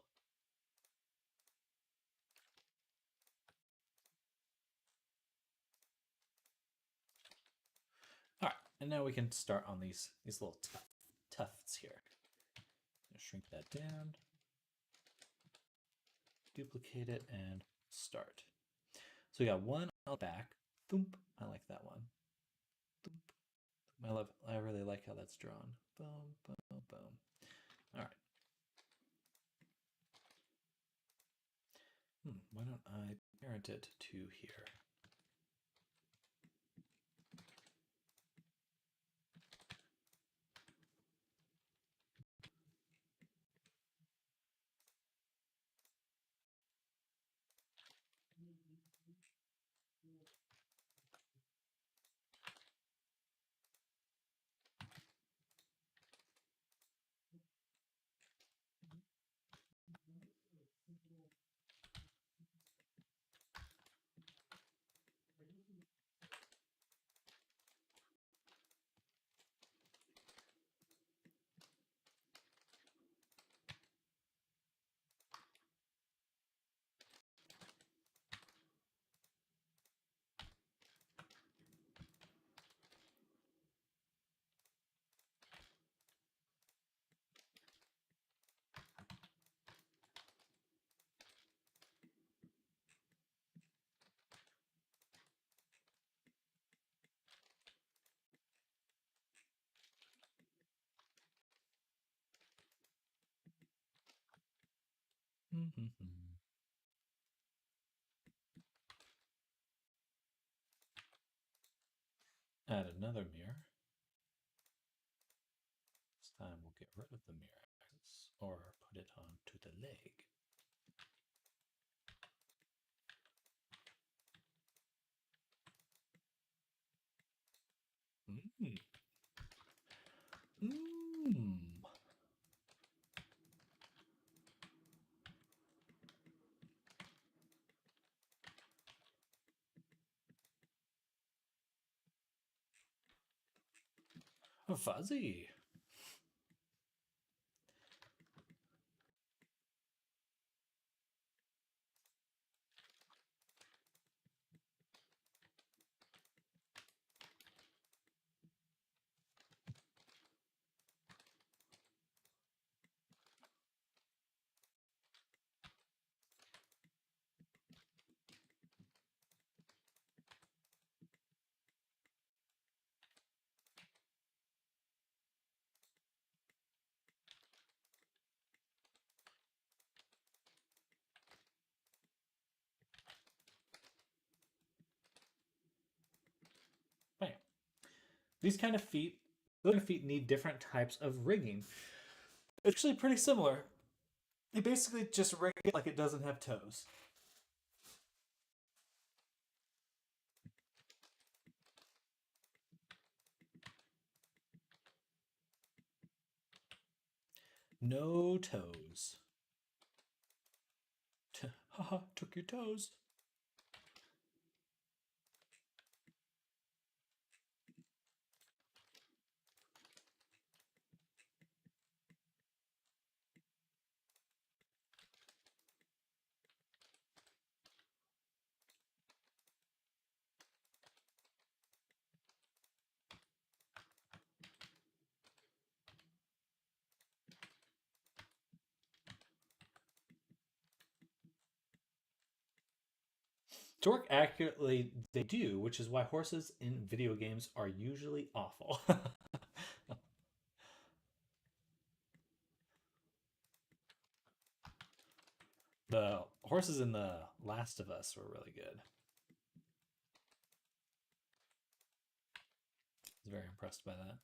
And now we can start on these little tufts here. Shrink that down, duplicate it, and start. So we got one on the back. Thump. I like that one. Thump. I really like how that's drawn. Boom, boom, boom. All right. Why don't I parent it to here? Add another mirror. This time we'll get rid of the mirror axis or put it onto the leg. Fuzzy. Bam. These kind of feet need different types of rigging. It's actually pretty similar. They basically just rig it like it doesn't have toes. No toes. Haha, took your toes. To work accurately, they do, which is why horses in video games are usually awful. The horses in The Last of Us were really good. I was very impressed by that.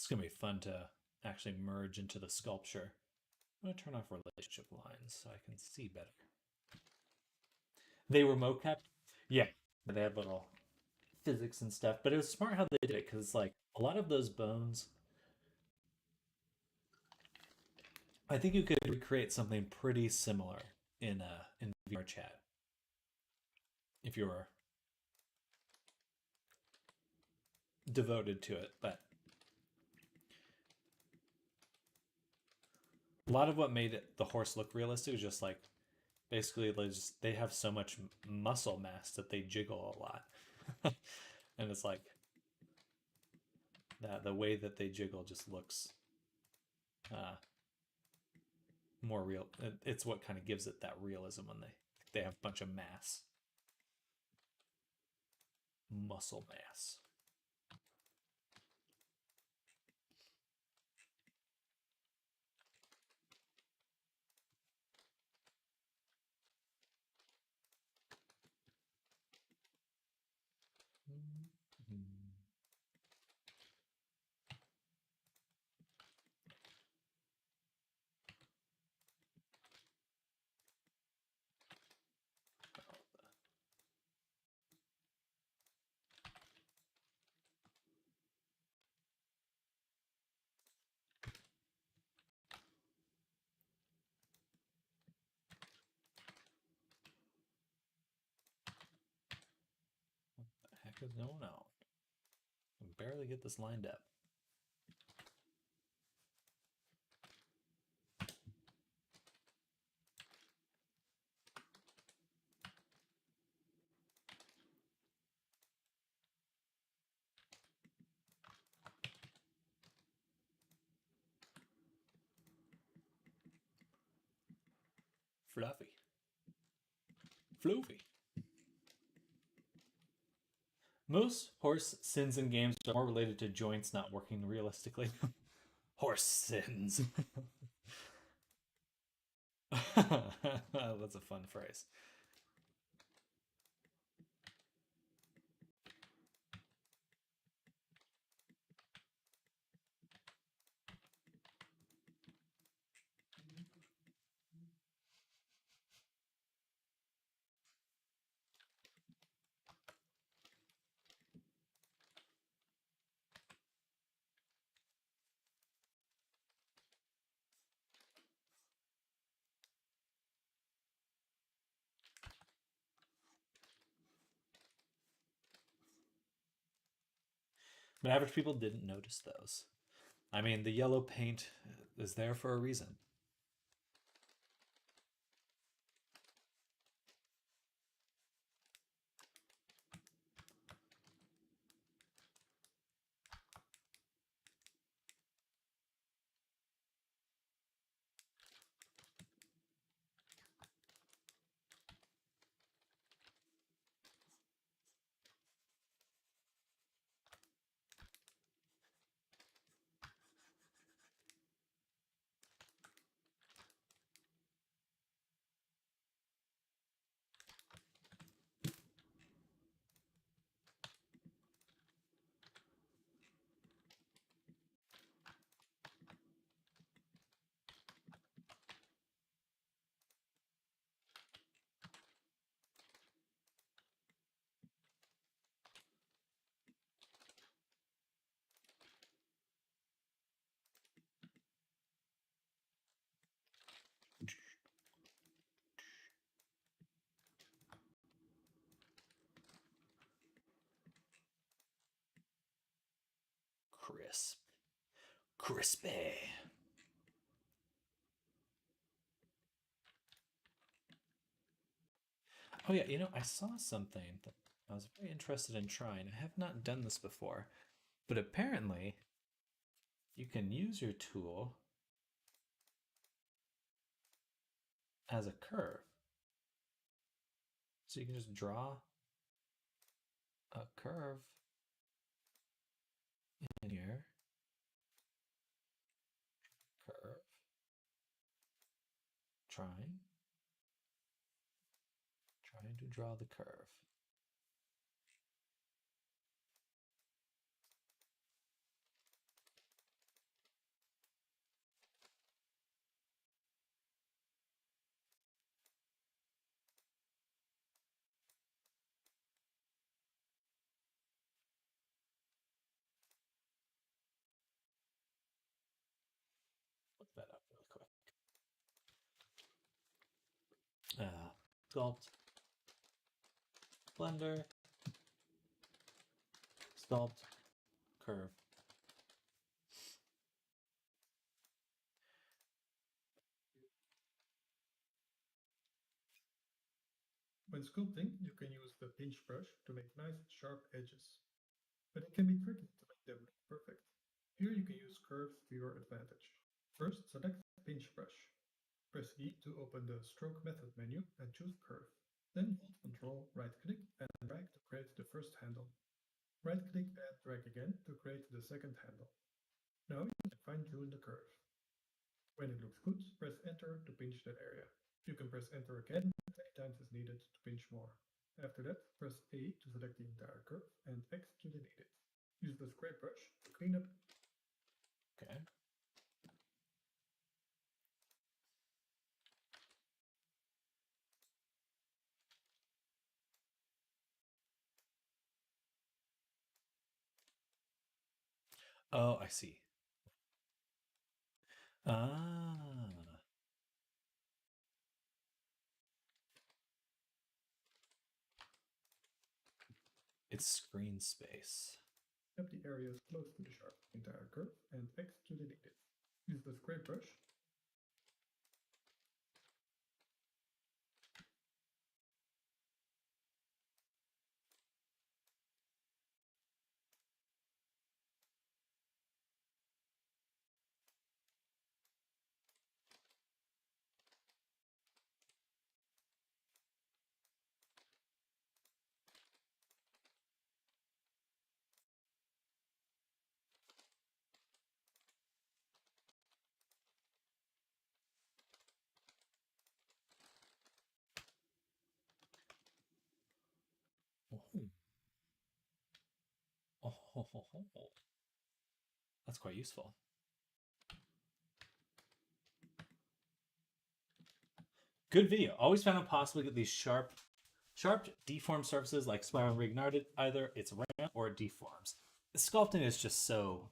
It's gonna be fun to actually merge into the sculpture. I'm gonna turn off relationship lines so I can see better. They were mocap, yeah. They had little physics and stuff, but it was smart how they did it because it's like a lot of those bones. I think you could recreate something pretty similar in VRChat if you were devoted to it. But a lot of what made the horse look realistic is just like basically they have so much muscle mass that they jiggle a lot, and it's like that the way that they jiggle just looks uh, more real. It's what kind of gives it that realism when they have a bunch of mass, muscle mass. Mm-hmm. What the heck is going on? I can barely get this lined up. Fluffy. Floofy. Most horse sins in games are more related to joints not working realistically. Horse sins. That's a fun phrase. But average people didn't notice those. I mean, the yellow paint is there for a reason. Crisp. Crispy. Oh, yeah, I saw something that I was very interested in trying. I have not done this before, but apparently you can use your tool as a curve. So you can just draw a curve in here. Curve. Trying. Trying to draw the curve. Sculpt, blender, sculpt, curve. When sculpting, you can use the pinch brush to make nice sharp edges, but it can be tricky to make them look perfect. Here you can use curves to your advantage. First, select pinch brush. Press E to open the stroke method menu and choose curve. Then hold Ctrl, right-click and drag to create the first handle. Right-click and drag again to create the second handle. Now you can fine-tune the curve. When it looks good, press Enter to pinch that area. You can press Enter again as many times as needed to pinch more. After that, press A to select the entire curve and X to delete it. Use the scrape brush to clean up. Okay. Oh, I see. Ah. It's screen space. Up the areas close to the sharp entire curve and X to delete it. Use the scrape brush. Oh. Oh. That's quite useful. Good video. Always found it possible to get these sharp, deformed surfaces like spiral and reignite. Either it's round or it deforms. Sculpting is just so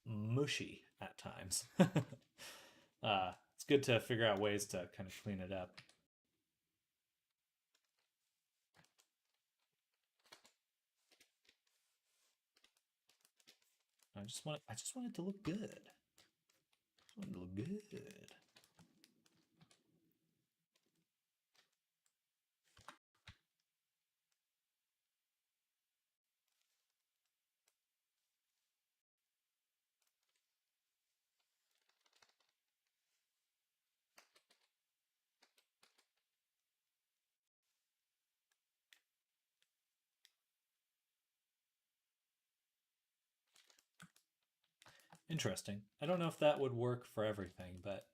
mushy at times. It's good to figure out ways to kind of clean it up. I just want it to look good. I want it to look good. Interesting. I don't know if that would work for everything, but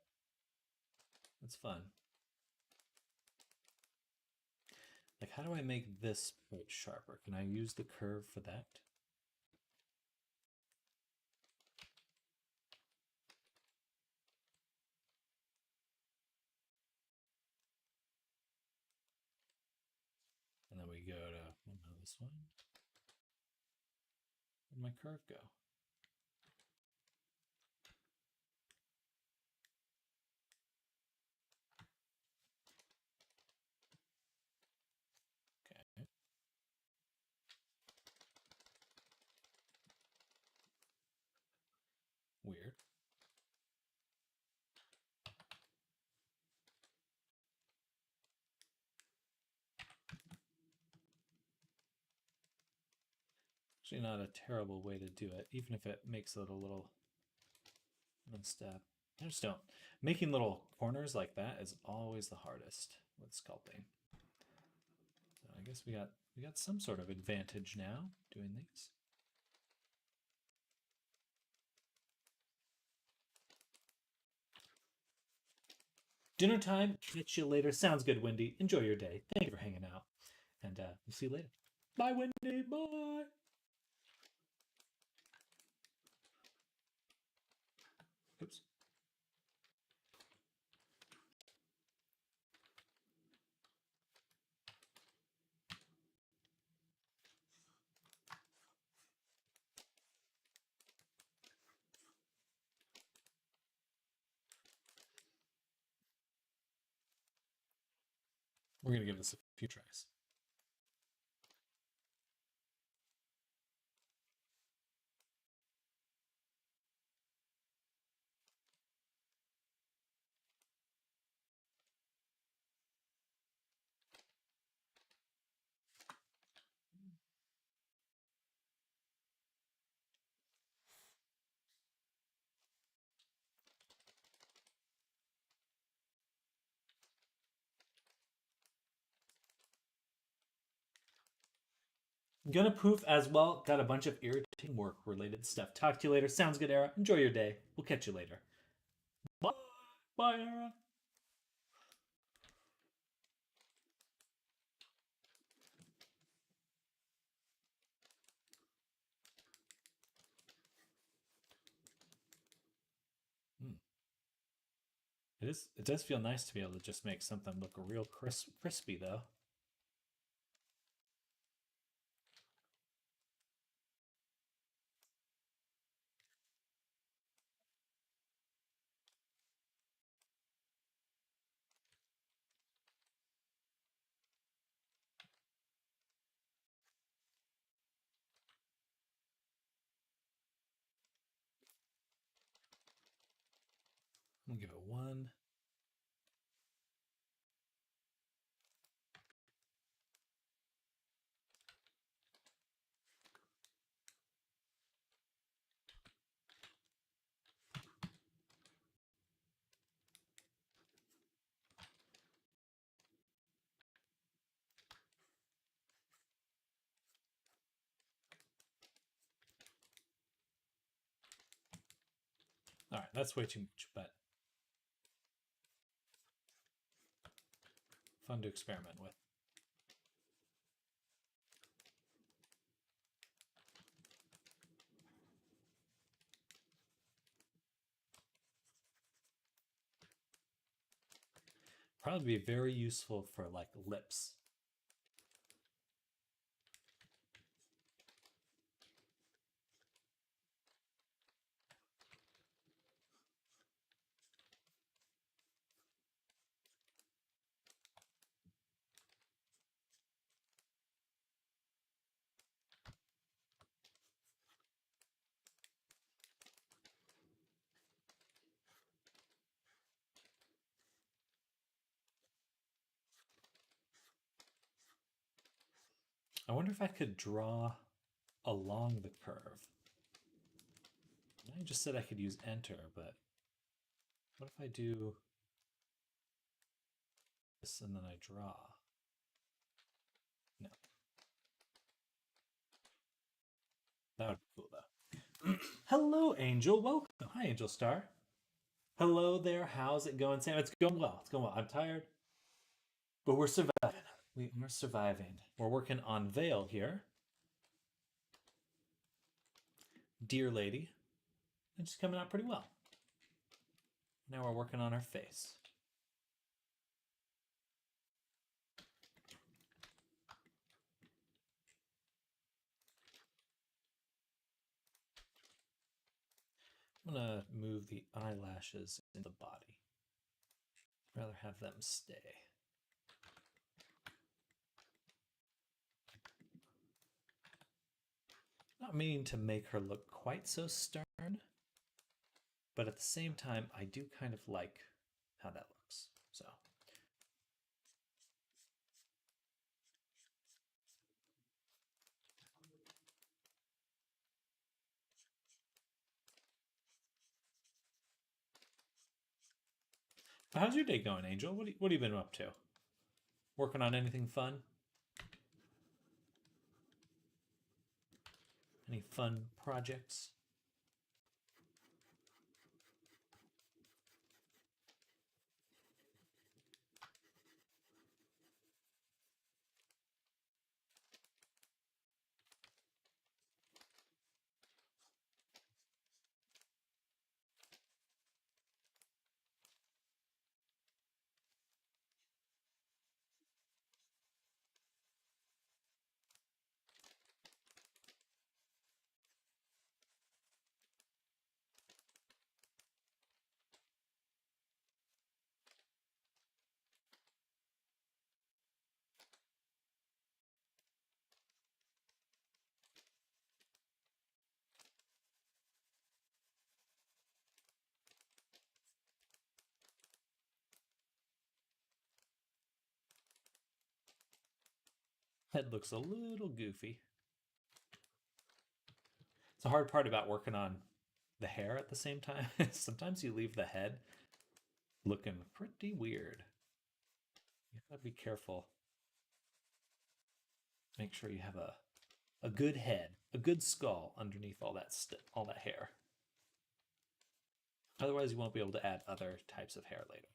it's fun. Like, how do I make this part sharper? Can I use the curve for that? And then we go to this one. Where'd my curve go? Okay. Weird. Actually, not a terrible way to do it, even if it makes it a little step. I just don't. Making little corners like that is always the hardest with sculpting. So I guess we got some sort of advantage now doing these. Dinner time. Catch you later. Sounds good, Wendy. Enjoy your day. Thank you for hanging out. And we'll see you later. Bye, Wendy. Bye. Oops. We're going to give this a few tries. Gonna poof as well. Got a bunch of irritating work related stuff. Talk to you later. Sounds good, Era. Enjoy your day. We'll catch you later. Bye. Bye, Era. It is. It does feel nice to be able to just make something look real crispy, though. I'm gonna give it one. All right, that's way too much, but fun to experiment with. Probably be very useful for like lips. I wonder if I could draw along the curve. I just said I could use enter, but what if I do this and then I draw? No. That would be cool though. Hello, Angel. Welcome. Hi, Angel Star. Hello there. How's it going, Sam? It's going well. It's going well. I'm tired, but we're surviving. We are surviving. We're working on Vale here. Dear lady. And she's coming out pretty well. Now we're working on her face. I'm gonna move the eyelashes in the body. I'd rather have them stay. Not meaning to make her look quite so stern, but at the same time, I do kind of like how that looks. So. How's your day going, Angel? What have you been up to? Working on anything fun? Any fun projects? Head looks a little goofy. It's a hard part about working on the hair at the same time. Sometimes you leave the head looking pretty weird. You gotta be careful. Make sure you have a good head, a good skull underneath all that hair. Otherwise, you won't be able to add other types of hair later.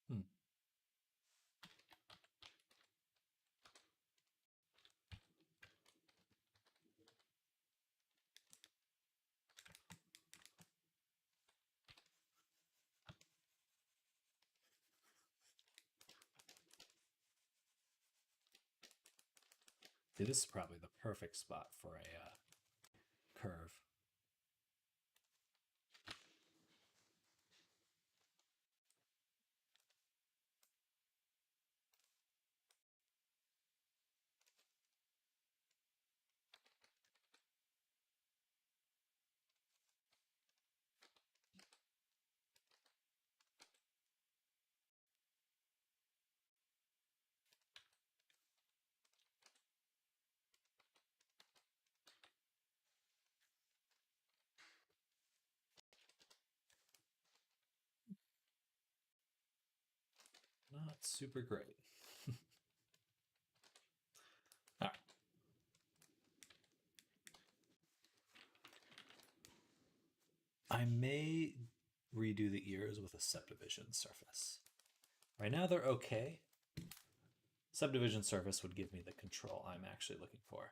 Hmm. See, this is probably the perfect spot for a curve. Not super great. All right. I may redo the ears with a subdivision surface. Right now they're okay. Subdivision surface would give me the control I'm actually looking for.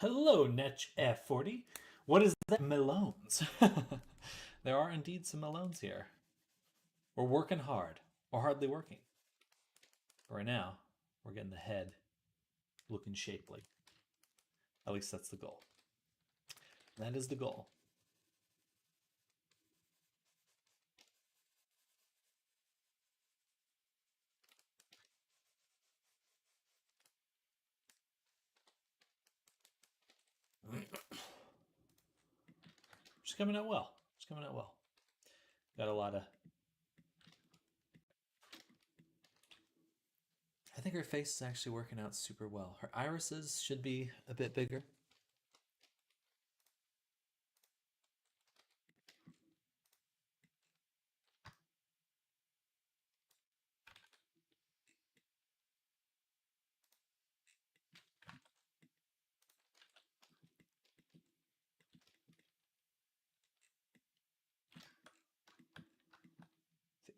Hello, Netch F40. What is that? Melones. There are indeed some melones here. We're working hard, or hardly working. But right now, we're getting the head looking shapely. At least that's the goal. That is the goal. She's coming out well. She's coming out well. Got a lot of. I think her face is actually working out super well. Her irises should be a bit bigger.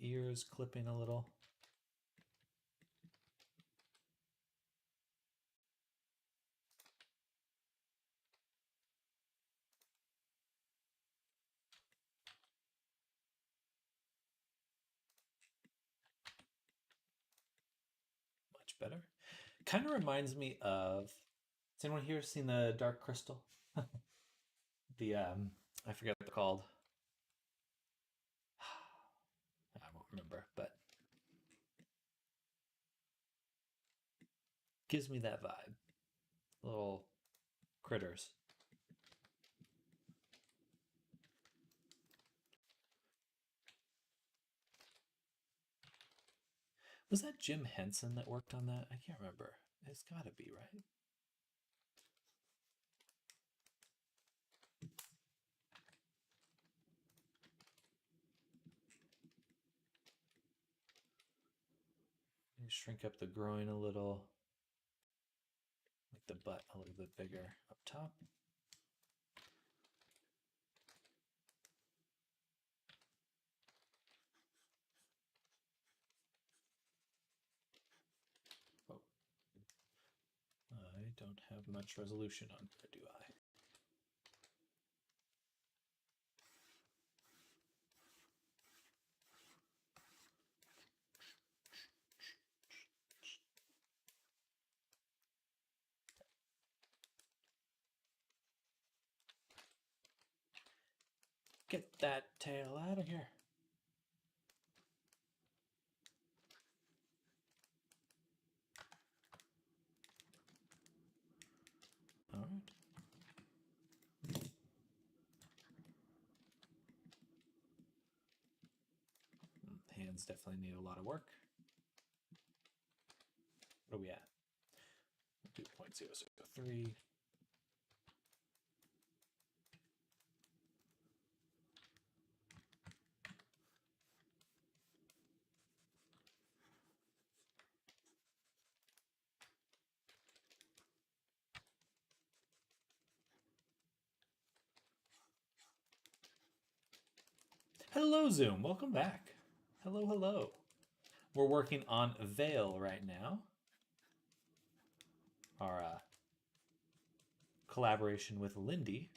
The ears clipping a little. Much better. Kind of reminds me of. Has anyone here seen the Dark Crystal? The I forget what they're called. I won't remember, but gives me that vibe. Little critters. Was that Jim Henson that worked on that? I can't remember. It's gotta be, right? You shrink up the groin a little. Make the butt a little bit bigger up top. Oh. I don't have much resolution on here, do I? Get that tail out of here. All right. Hands definitely need a lot of work. What are we at? 2.003. Hello, Zoom. Welcome back. Hello, hello. We're working on Vale right now. Our collaboration with Lindy.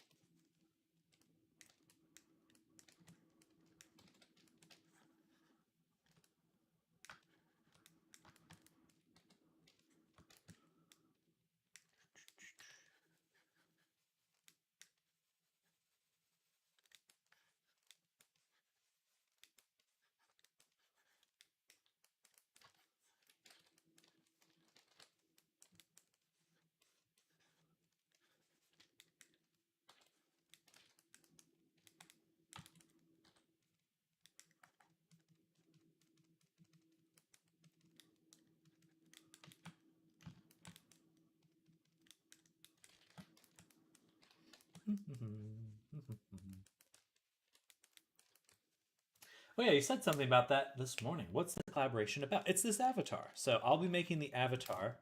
Oh yeah, you said something about that this morning. What's the collaboration about? It's this avatar. So I'll be making the avatar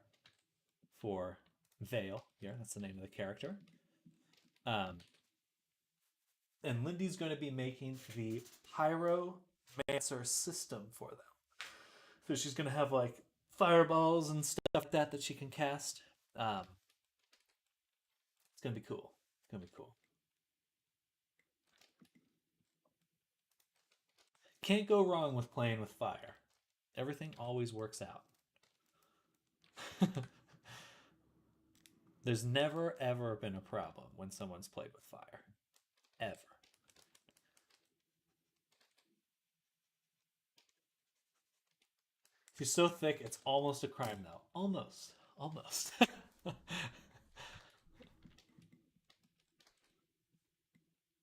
for Vale here. That's the name of the character. And Lindy's going to be making the pyromancer system for them. So she's going to have like fireballs and stuff like that that she can cast. It's gonna be cool. It's gonna be cool. Can't go wrong with playing with fire. Everything always works out. There's never ever been a problem when someone's played with fire. Ever. She's so thick, it's almost a crime though. Almost. Almost.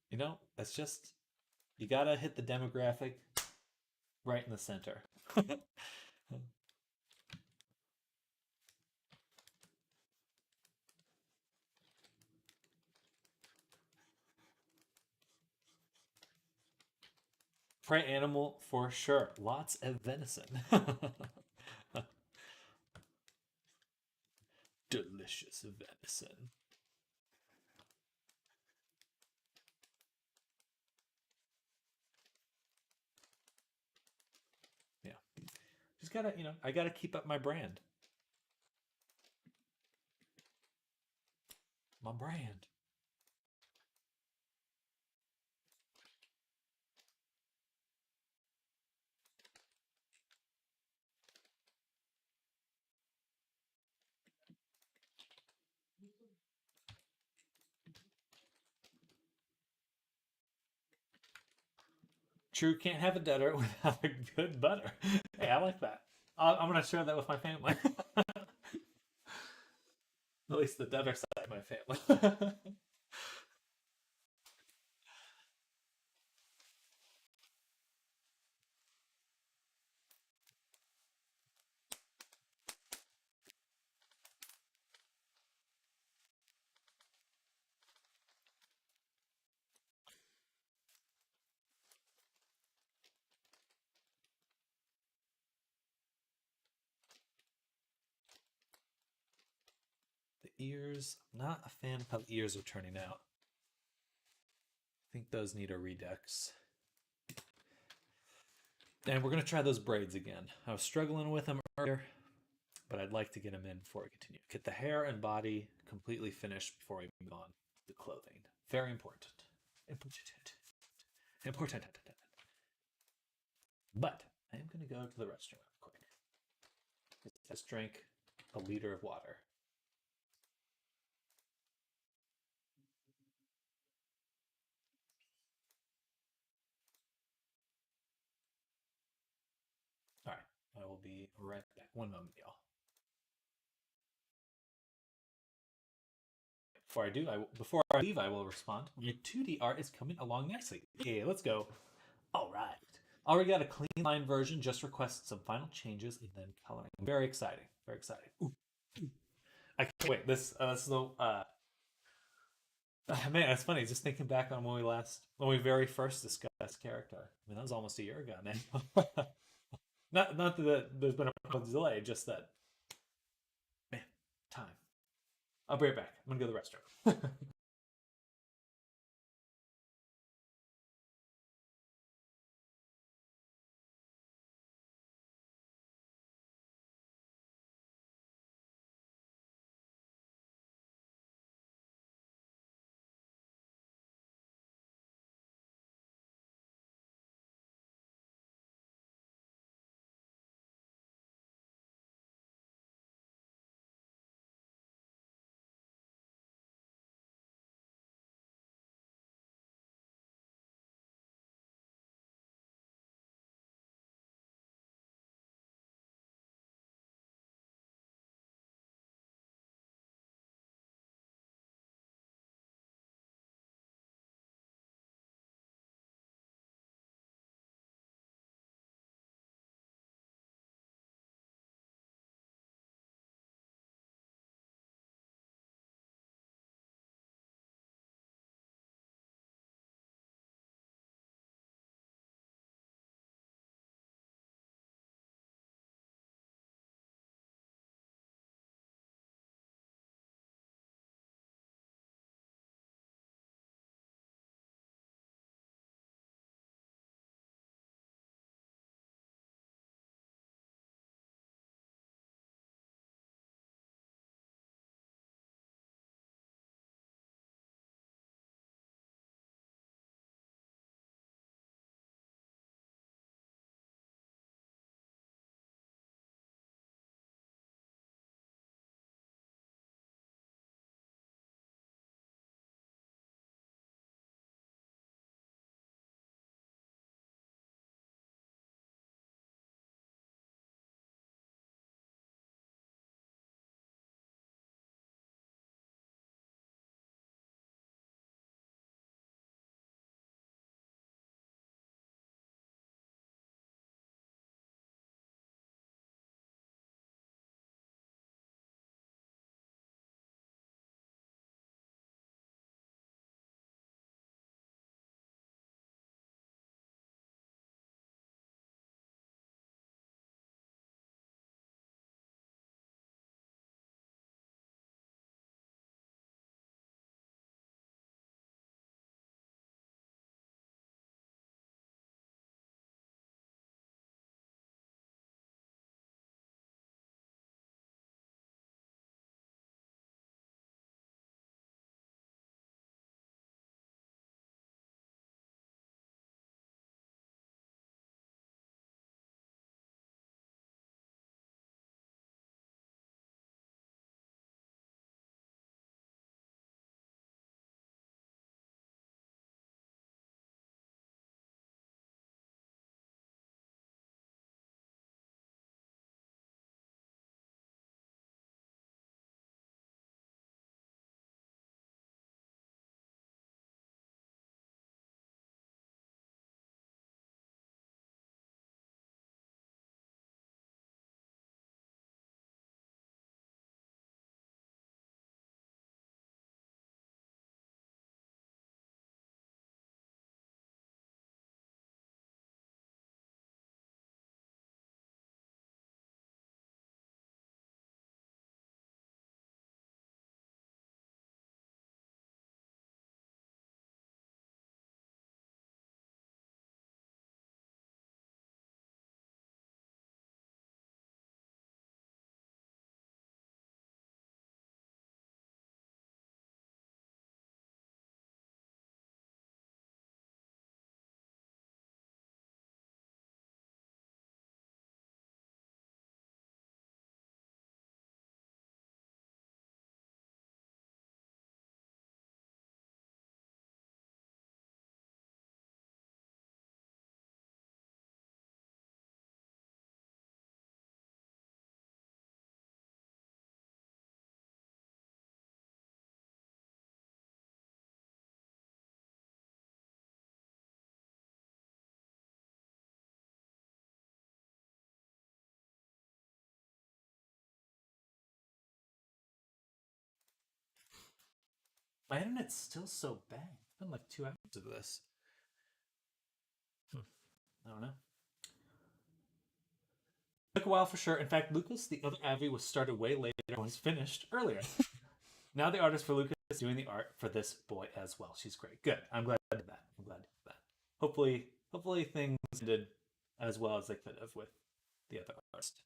You know, that's just, you gotta hit the demographic right in the center. Prey animal for sure. Lots of venison. Delicious venison. Yeah. Just gotta, I gotta keep up my brand. My brand. True, can't have a dinner without a good butter. Hey, I like that. I'm gonna share that with my family. At least the dinner side of my family. The ears, not a fan of how the ears are turning out. I think those need a redux. And we're gonna try those braids again. I was struggling with them earlier, but I'd like to get them in before we continue. Get the hair and body completely finished before we move on to the clothing. Very important. Important. Important. But I am going to go to the restroom real quick. Just drink a liter of water. All right, I will be right back. One moment, y'all. Before I leave, I will respond. Your 2D art is coming along nicely. Yeah, let's go. All right. Already got a clean line version. Just requested some final changes and then coloring. Very exciting. Very exciting. Ooh. I can't wait. This is the man. It's funny. Just thinking back on when we very first discussed character. I mean, that was almost a year ago now. Not that there's been a delay, just that, man, time. I'll be right back. I'm gonna go to the restroom. My internet's still so bad. It's been like 2 hours of this. I don't know. Took a while for sure. In fact, Lucas, the other Avi, was started way later and was finished earlier. Now the artist for Lucas is doing the art for this boy as well. She's great. Good. I'm glad I did that. I'm glad I did that. Hopefully things did as well as they could have with the other artist.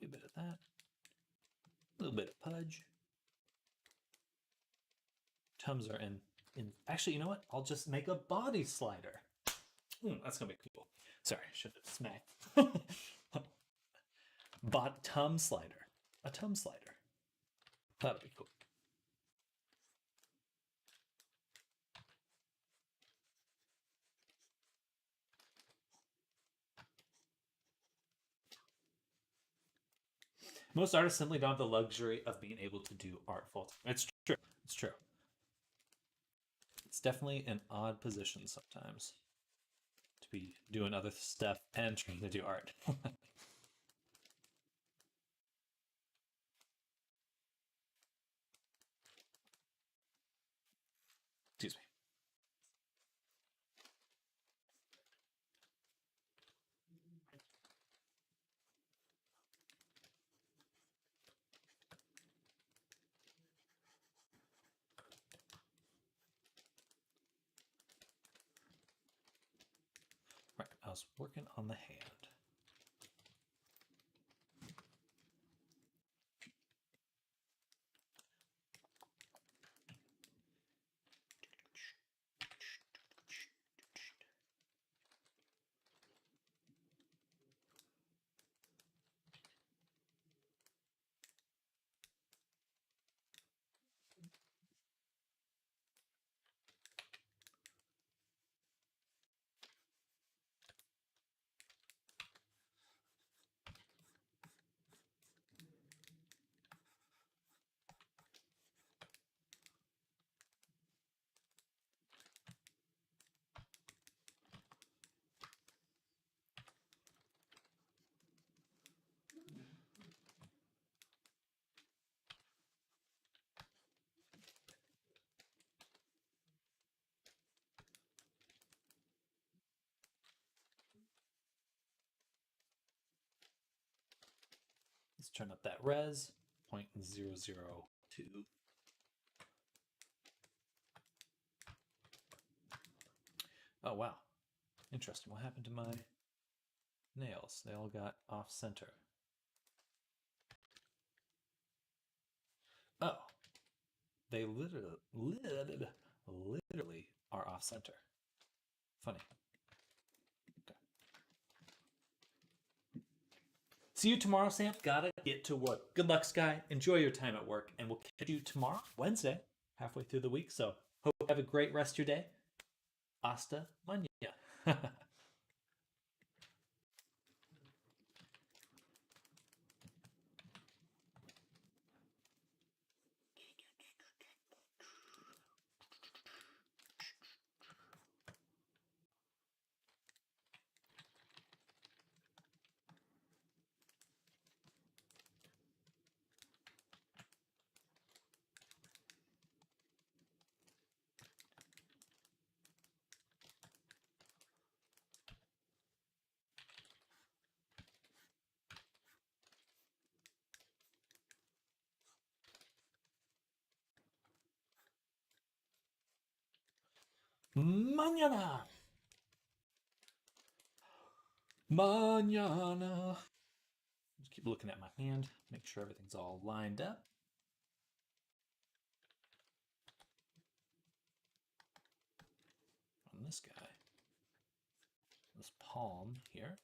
A bit of that. A little bit of pudge. Tums are in. Actually, you know what? I'll just make a body slider. That's gonna be cool. Sorry, should have smacked. Tum slider. A tum slider. That'll be cool. Most artists simply don't have the luxury of being able to do art full time. It's true. It's true. It's definitely an odd position sometimes to be doing other stuff and trying to do art. Excuse me. Right, I was working on the hand. Let's turn up that res, 0.002. Oh, wow. Interesting. What happened to my nails? They all got off center. Oh. They literally are off center. Funny. Okay. See you tomorrow, Sam. Gotta get to work. Good luck, Sky. Enjoy your time at work, and we'll catch you tomorrow, Wednesday, halfway through the week. So hope you have a great rest of your day. Hasta mañana. Mañana. Mañana. Just keep looking at my hand, make sure everything's all lined up. On this guy, this palm here.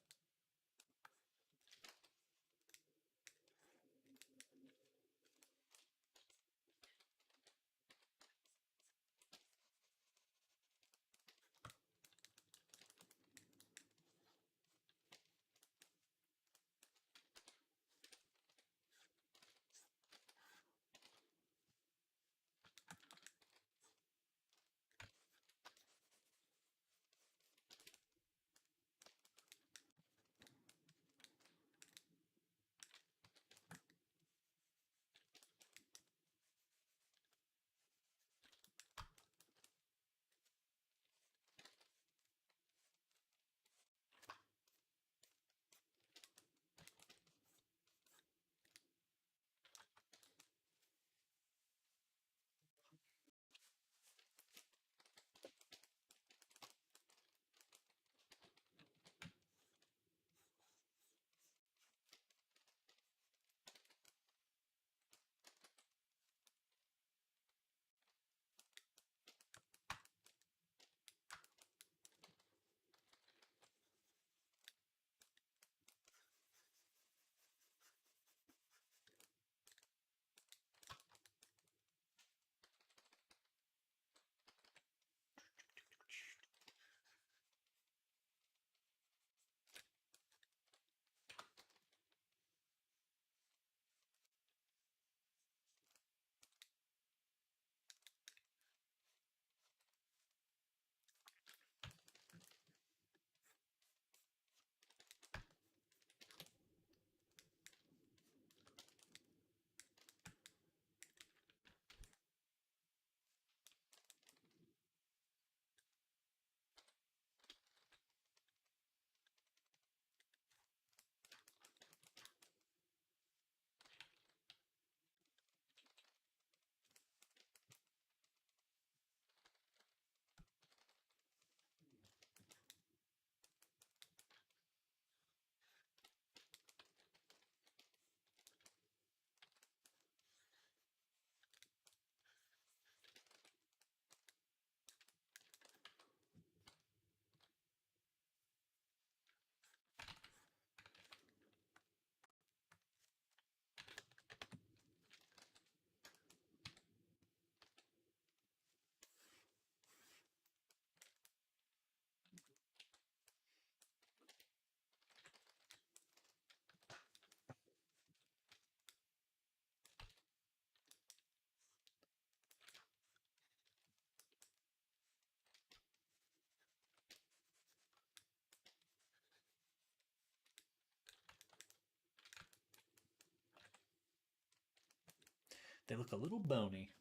They look a little bony.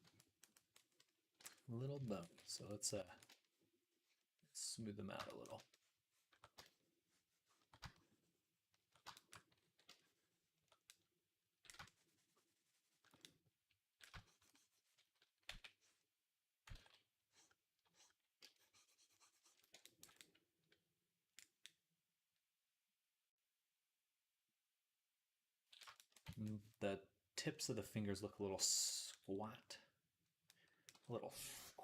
A little bony. So let's smooth them out a little. The tips of the fingers look a little squat. A little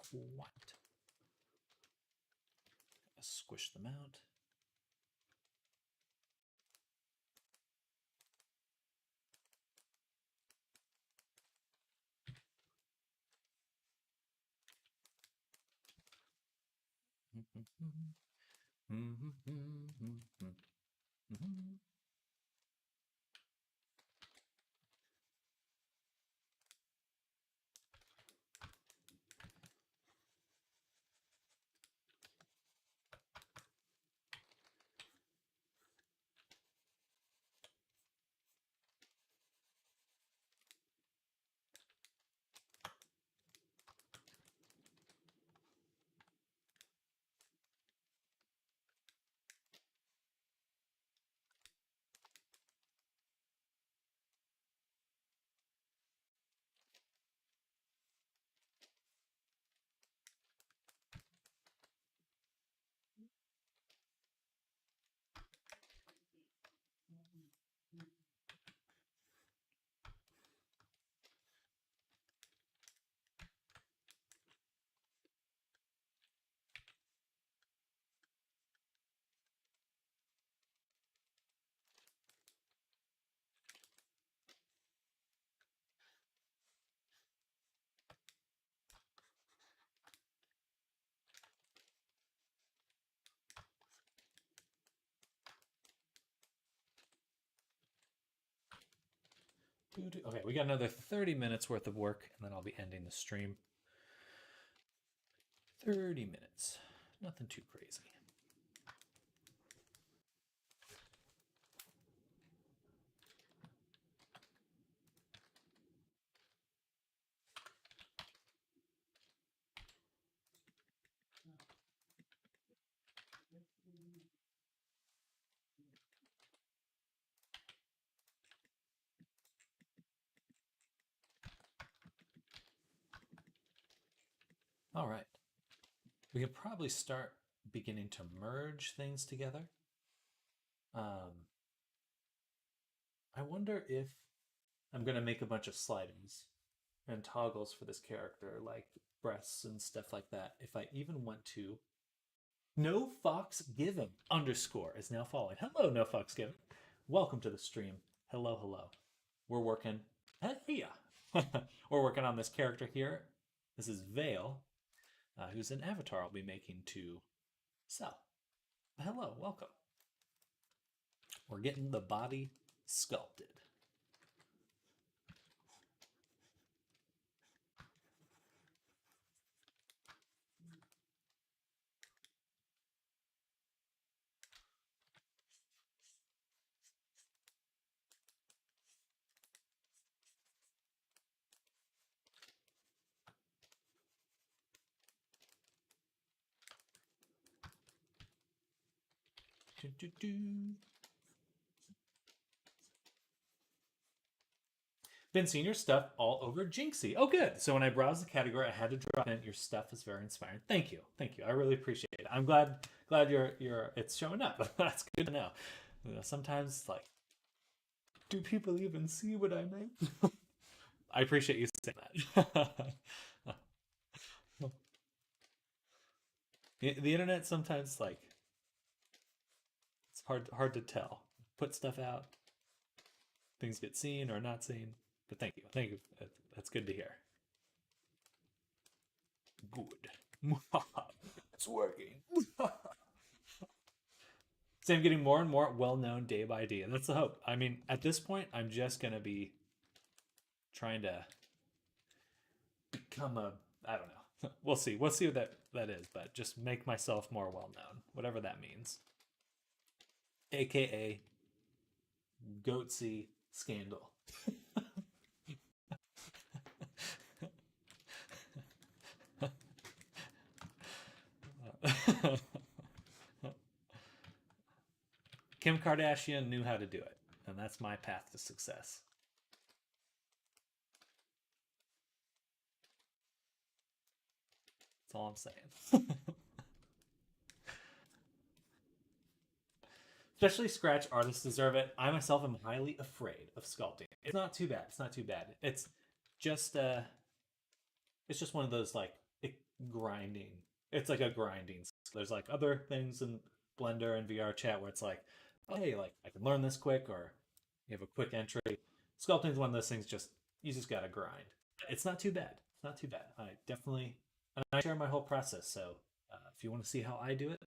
squat. Squish them out. Okay, we got another 30 minutes worth of work, and then I'll be ending the stream. 30 minutes. Nothing too crazy. All right. We can probably start beginning to merge things together. I wonder if I'm going to make a bunch of sliders and toggles for this character, like breasts and stuff like that. If I even want to. No Fox Given underscore is now following. Hello, No Fox Given. Welcome to the stream. Hello, hello. We're working. Hey, we're working on this character here. This is Vale, who's an avatar I'll be making to sell. Hello, welcome. We're getting the body sculpted. Been seeing your stuff all over Jinxie. Oh, good. So when I browsed the category, I had to drop in. Your stuff is very inspiring. Thank you, thank you. I really appreciate it. I'm glad you're it's showing up. That's good to know. You know, sometimes like, do people even see what I make? I appreciate you saying that. The internet sometimes like it's hard to tell. Put stuff out, things get seen or not seen. But thank you. That's good to hear. Good. It's working. So I'm getting more and more well-known day by day. That's the hope. I mean, at this point, I'm just gonna be trying to become a, I don't know. We'll see. We'll see what that is, but just make myself more well-known, whatever that means. AKA Goatsy Scandal. Kim Kardashian knew how to do it, and that's my path to success. That's all I'm saying. Especially scratch artists deserve it. I myself am highly afraid of sculpting. It's not too bad. It's not too bad. Just it's just one of those like grinding. It's like a grinding. There's like other things in Blender and VRChat where it's like, oh, hey, like I can learn this quick, or you have a quick entry. Sculpting is one of those things. Just you just gotta grind. It's not too bad. It's not too bad. And I share my whole process. So if you want to see how I do it,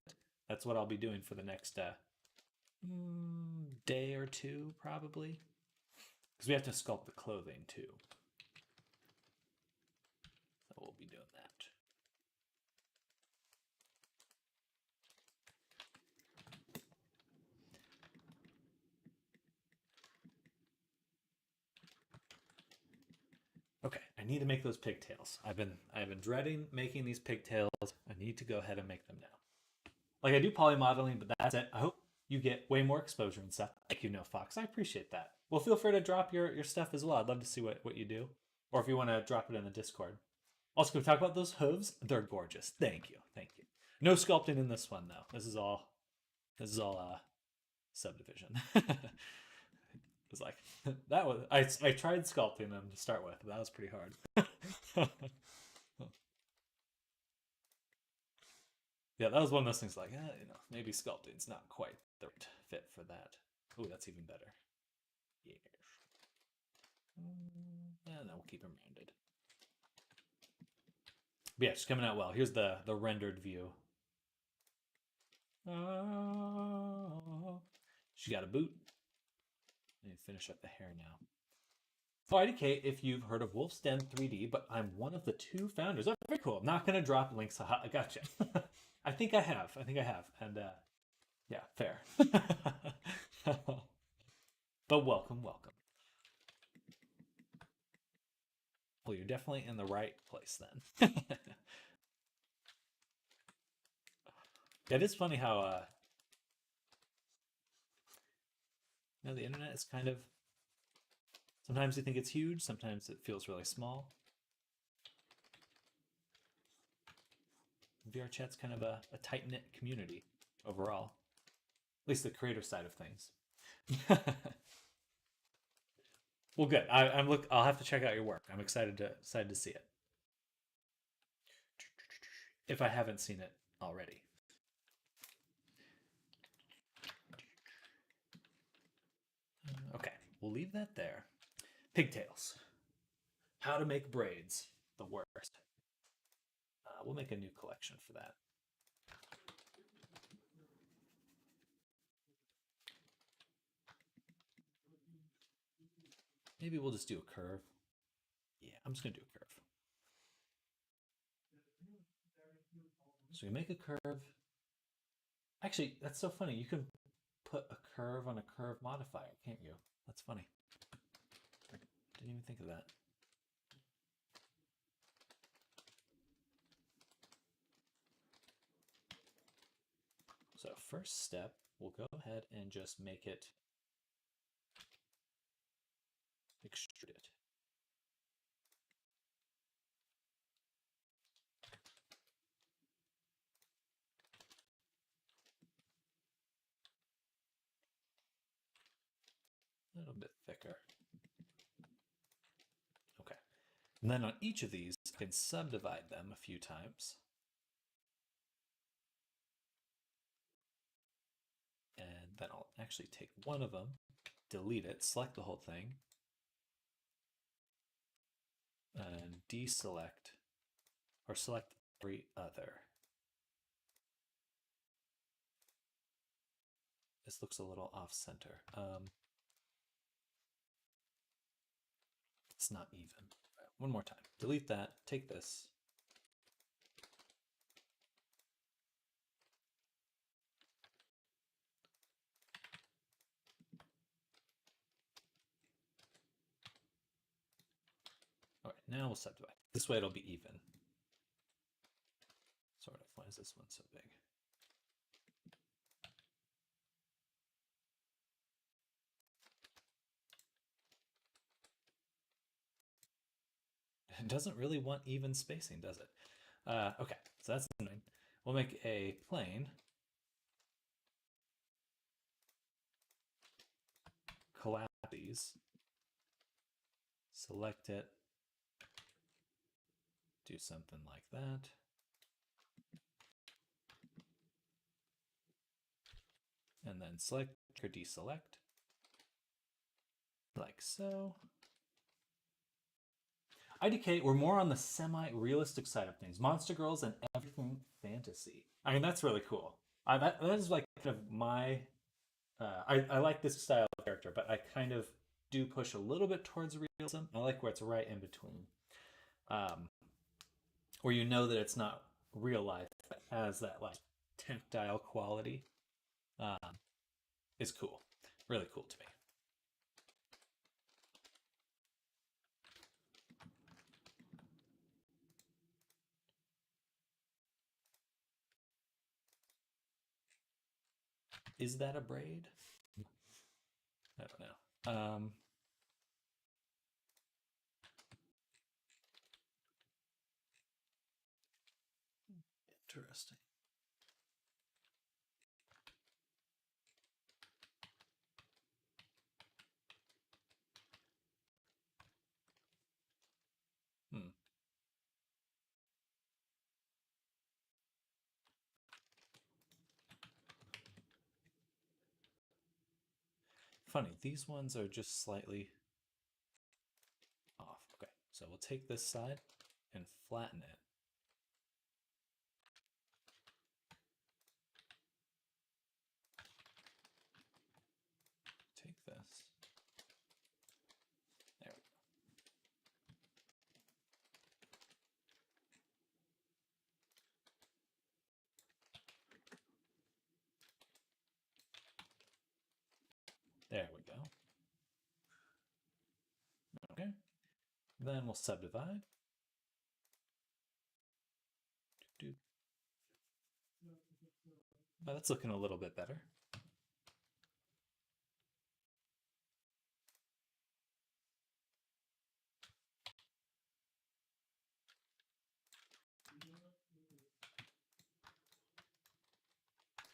that's what I'll be doing for the next day or two, probably, because we have to sculpt the clothing too. So we'll be doing that. Okay, I need to make those pigtails. I've been dreading making these pigtails. I need to go ahead and make them now. Like I do poly modeling, but that's it. I hope you get way more exposure and stuff. Thank you, No Fox. I appreciate that. Well, feel free to drop your stuff as well. I'd love to see what you do, or if you want to drop it in the Discord. Also, can we talk about those hooves? They're gorgeous. Thank you, thank you. No sculpting in this one though. This is all subdivision. It's like that was I tried sculpting them to start with, but that was pretty hard. Yeah, that was one of those things like, maybe sculpting's not quite the right fit for that. Ooh, that's even better. Yes. No, we'll keep them rounded. But yeah, it's coming out well. Here's the rendered view. She got a boot. Let me finish up the hair now. So I indicate if you've heard of Wolf's Den 3D, but I'm one of the 2 founders. Oh, very cool. I'm not going to drop links. I gotcha. I think I have. And yeah, fair. But welcome. Well, you're definitely in the right place then. Yeah, it is funny how the internet is kind of, sometimes you think it's huge, sometimes it feels really small. VRChat's kind of a tight-knit community overall. At least the creator side of things. Well, good. I'll have to check out your work. I'm excited to see it. If I haven't seen it already. Okay, we'll leave that there. Pigtails. How to make braids. The worst. We'll make a new collection for that. Maybe we'll just do a curve. Yeah, I'm just going to do a curve. So we make a curve. Actually, that's so funny. You can put a curve on a curve modifier, can't you? That's funny. Didn't even think of that. So first step, we'll go ahead and just make it extruded. A little bit thicker. Okay. And then on each of these, I can subdivide them a few times. And then I'll actually take one of them, delete it, select the whole thing, and deselect or select every other. This looks a little off center. It's not even. Right, one more time. Delete that, take this. All right, now we'll subdivide. This way it'll be even. Sort of. Why is this one so big? It doesn't really want even spacing, does it? Okay, so that's annoying. We'll make a plane. Collapse these. Select it. Do something like that. And then select or deselect. Like so. IDK, we're more on the semi-realistic side of things. Monster girls and everything fantasy. I mean, that's really cool. That is like kind of my... I like this style of character, but I kind of do push a little bit towards realism. I like where it's right in between. Where you know that it's not real life, but has that like tactile quality. Is cool. Really cool to me. Is that a braid? I don't know. Interesting. Funny, these ones are just slightly off. Okay, so we'll take this side and flatten it. Take this. There we go. There we go. Okay. Then we'll subdivide. Oh, that's looking a little bit better. Oh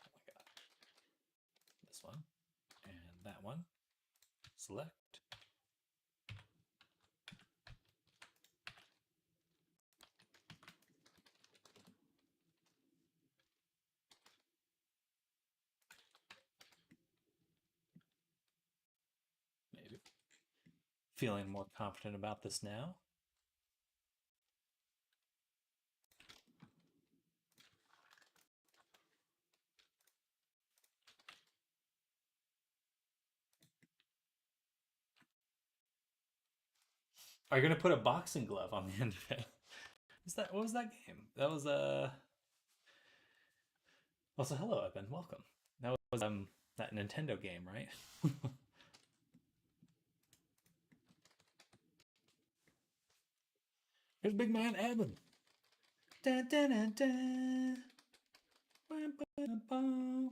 my god. This one and that one. Select. Maybe. Feeling more confident about this now. Are you gonna put a boxing glove on the end of it? What was that game? That was Also, hello, Evan. Welcome. That was that Nintendo game, right? Here's big man Evan. Dun, dun, dun, dun. Bum, bum, bum.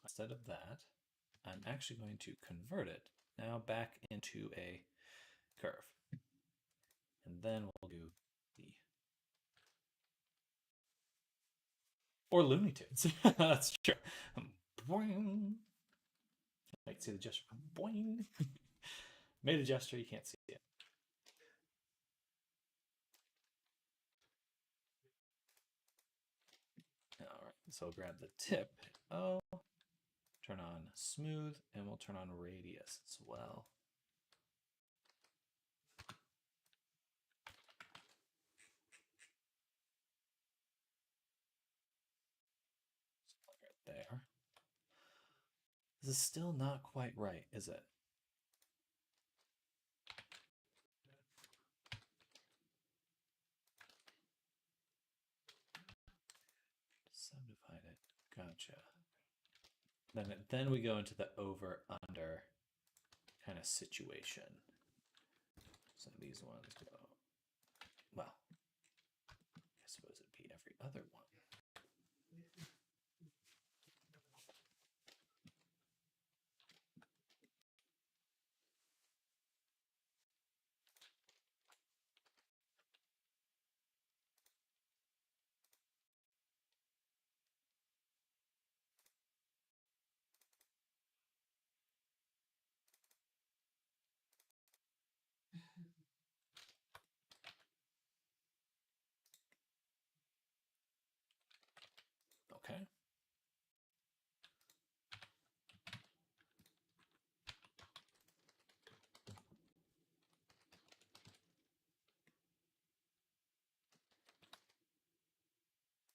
Instead of that, I'm actually going to convert it now back into a curve. And then we'll do the... Or Looney Tunes. That's true. Boing. I can see the gesture. Boing. Made a gesture, you can't see it. All right, so we'll grab the tip. Oh, turn on smooth, and we'll turn on radius as well. Right there. This is still not quite right, is it? Subdivide it. Gotcha. Then we go into the over under kind of situation. So these ones go, well, I suppose it'd be every other one.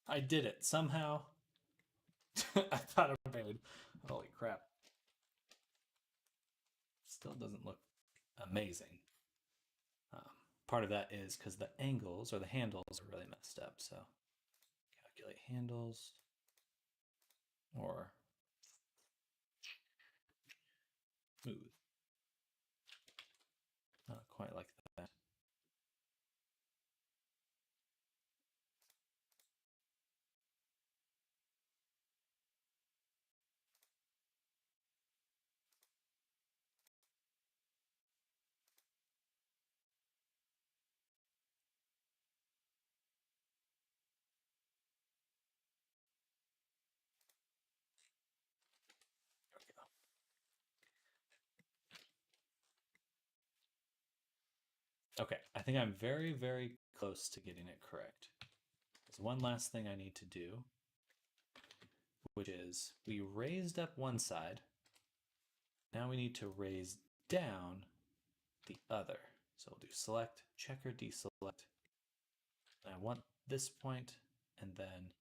I did it somehow. I thought I made. Holy crap. Still doesn't look amazing. Part of that is because the angles or the handles are really messed up. So calculate handles or smooth. Not quite like that. There we go. Okay, I think I'm very, very close to getting it correct. There's one last thing I need to do, which is we raised up one side. Now we need to raise down the other. So we'll do select, check or deselect. And I want this point and then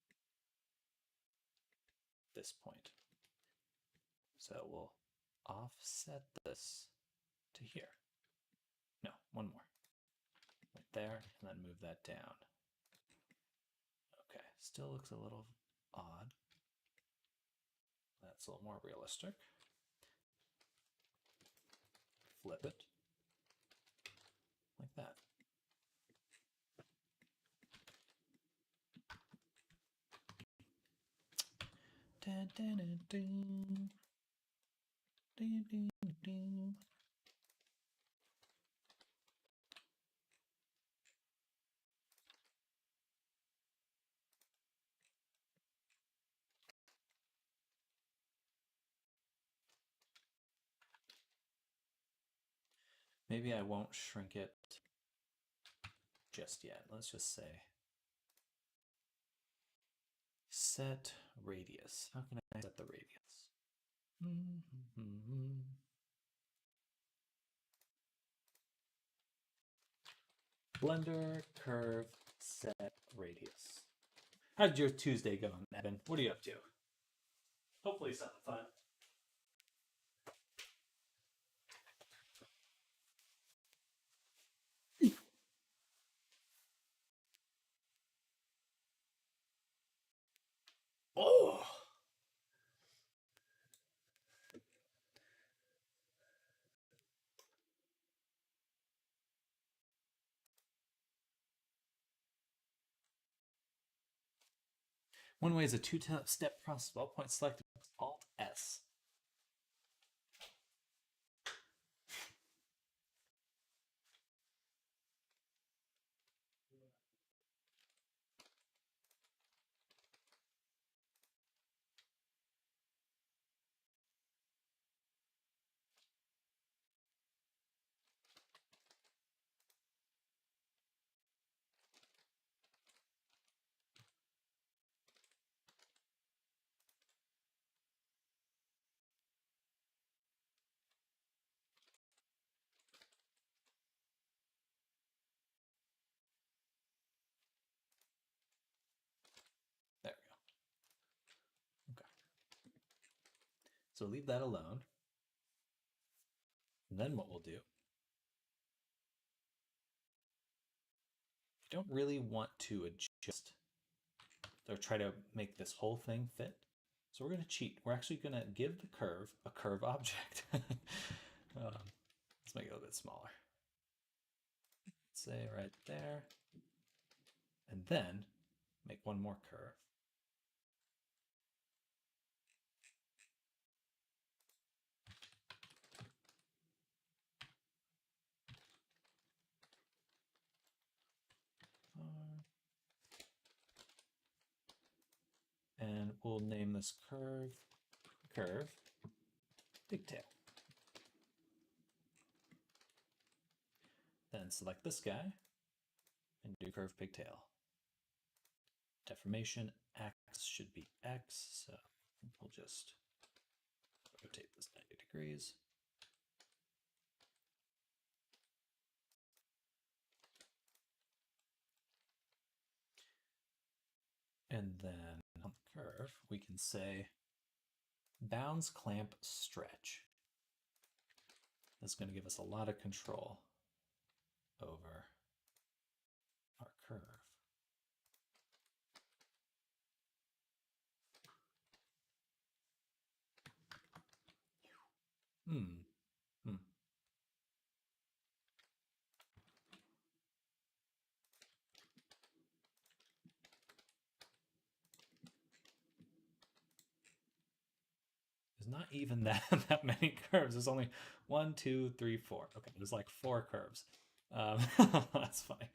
this point. So we'll offset this to here. No, one more. Right there, and then move that down. Okay, still looks a little odd. That's a little more realistic. Flip it. Like that. Dun, dun, dun, dun. Dun, dun, dun. Maybe I won't shrink it just yet. Let's just say set radius. How can I set the radius? Blender curve set radius. How'd your Tuesday go, Evan? What are you up to? Hopefully something fun. Oh! One way is a two-step process. All points selected. Alt S. There we go. Okay. So leave that alone. And then what we'll do, you don't really want to adjust or try to make this whole thing fit. So we're going to cheat. We're actually going to give the curve a curve object. Let's make it a little bit smaller. Let's say right there. And then make one more curve. And we'll name this curve pigtail. Then select this guy and do curve pigtail. Deformation axis should be X, so we'll just rotate this 90 degrees. And then on the curve, we can say bounds, clamp, stretch. That's going to give us a lot of control over our curve. Hmm. Hmm. There's not even that many curves. There's only 1, 2, 3, 4. Okay, there's like 4 curves. That's funny.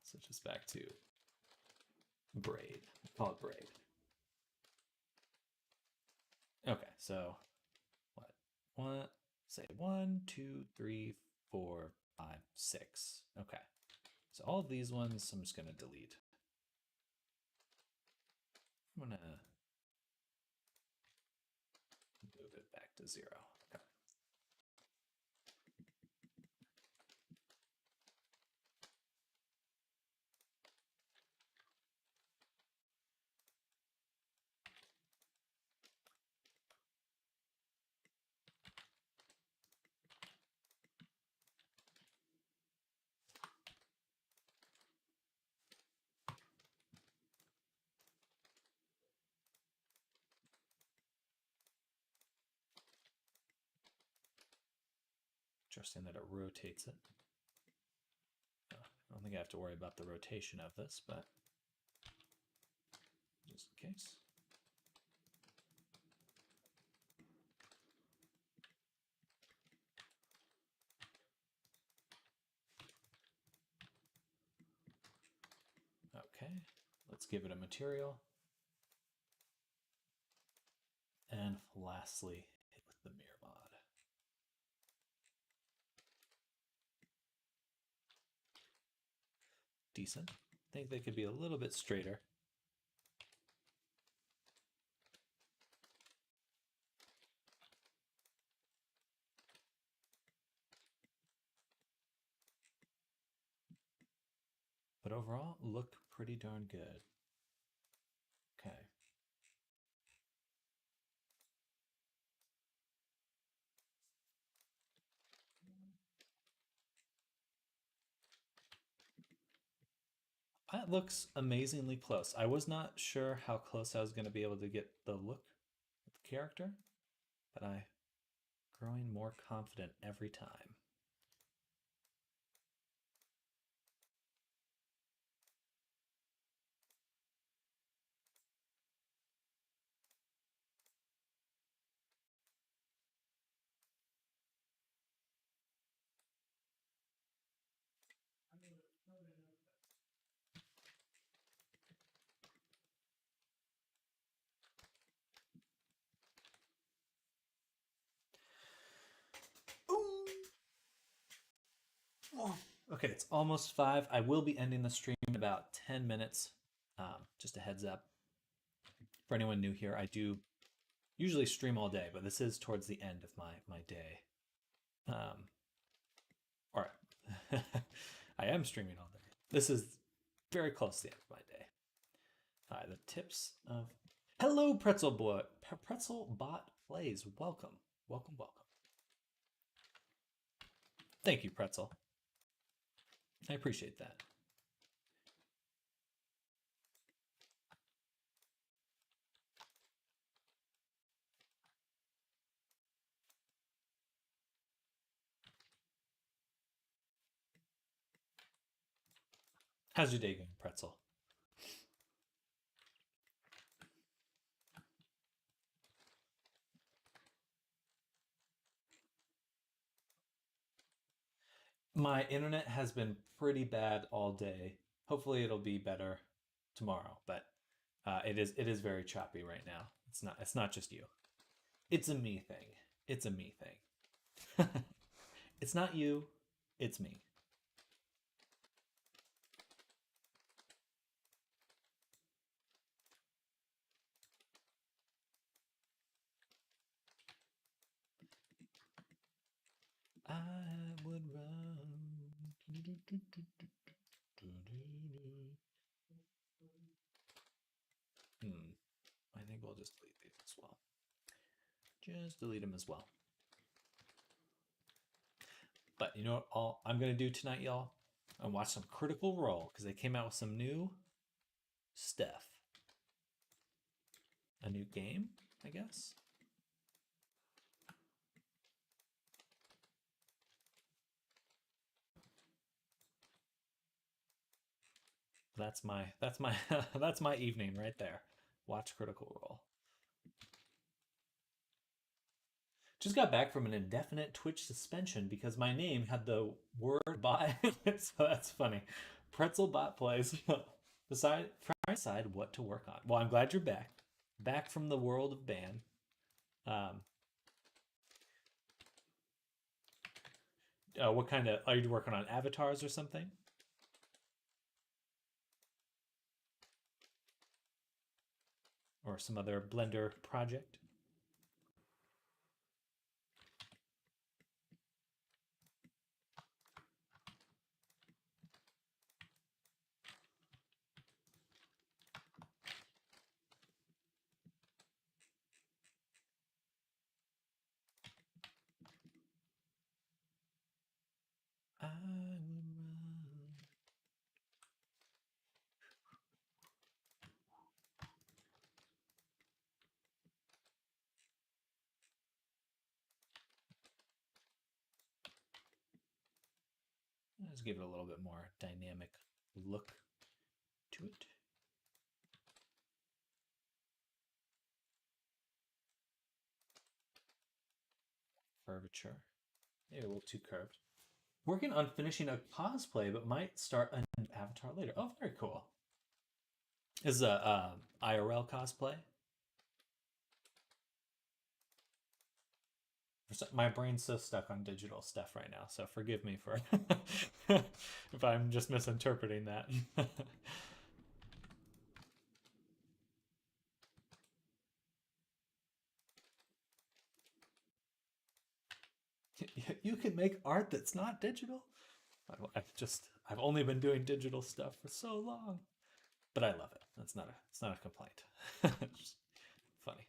Switch us back to braid. Call it braid. Okay, so what? One, say 1, 2, 3, 4, 5, 6. Okay, so all of these ones I'm just gonna delete. I'm gonna move it back to 0. Okay. Interesting that it rotates it. I don't think I have to worry about the rotation of this, but just in case. Okay, let's give it a material. And lastly, hit with the mirror mod. Decent. I think they could be a little bit straighter. But overall, look pretty darn good. Okay. That looks amazingly close. I was not sure how close I was going to be able to get the look of the character, but I'm growing more confident every time. Okay, it's almost 5. I will be ending the stream in about 10 minutes. Just a heads up. For anyone new here, I do usually stream all day, but this is towards the end of my day. Or I am streaming all day. This is very close to the end of my day. The tips of hello, Pretzel Boy, Pretzel Bot Plays. Welcome, welcome, welcome. Thank you, Pretzel. I appreciate that. How's your day going, Pretzel? My internet has been pretty bad all day. Hopefully, it'll be better tomorrow, but it is very choppy right now. It's not just you. It's a me thing. It's a me thing. It's not you. It's me. I would run. as well. Just delete them as well. But you know what all I'm going to do tonight, y'all? And watch some Critical Role because they came out with some new stuff. A new game, I guess. That's my that's my evening right there. Watch Critical Role. Just got back from an indefinite Twitch suspension because my name had the word "bot" in it, so that's funny. Pretzel bot plays. Decide what to work on. Well, I'm glad you're back. Back from the world of ban. What kind of are you working on? Avatars or something? Or some other Blender project? I would run. Let's give it a little bit more dynamic look to it. Curvature. Maybe a little too curved. Working on finishing a cosplay, but might start an avatar later. Oh, very cool. Is a IRL cosplay? My brain's so stuck on digital stuff right now, so forgive me for if I'm just misinterpreting that. You can make art that's not digital. I've only been doing digital stuff for so long, but I love it. It's not a complaint. Just funny.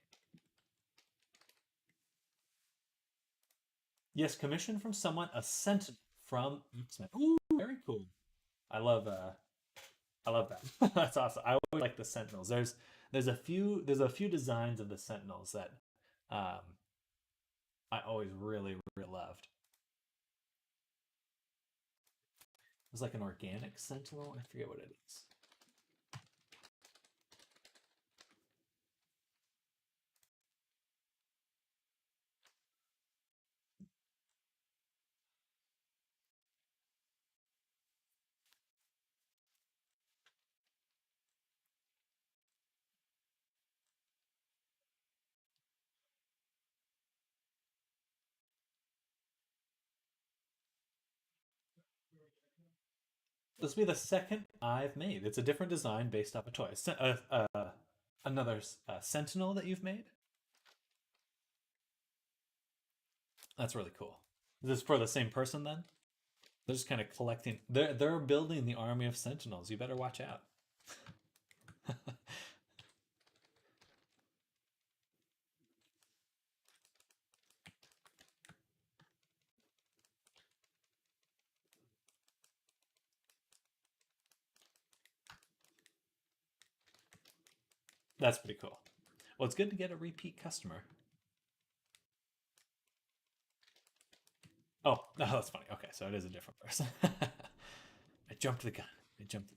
Yes, commission from someone, a sentinel from X-Men. Ooh, very cool. I love that. That's awesome. I always like the sentinels. There's a few designs of the sentinels that I always really loved. It was like an organic sentinel. I forget what it is. This will be the second I've made. It's a different design based off a toy. Another sentinel that you've made. That's really cool. Is this for the same person then? They're just kind of collecting. They're building the army of sentinels. You better watch out. That's pretty cool. Well, it's good to get a repeat customer. Oh, no, that's funny. Okay, so it is a different person. I jumped the gun. I jumped the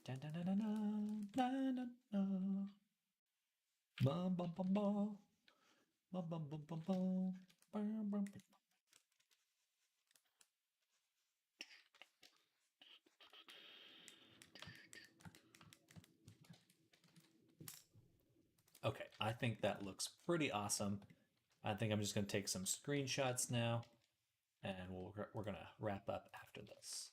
gun. Dun, dun, dun, dun, dun, dun, dun, dun. Bum, bum, bum, bum. Bum, bum, bum, bum, bum. Bum, bum. Okay, I think that looks pretty awesome. I think I'm just going to take some screenshots now, and we're going to wrap up after this.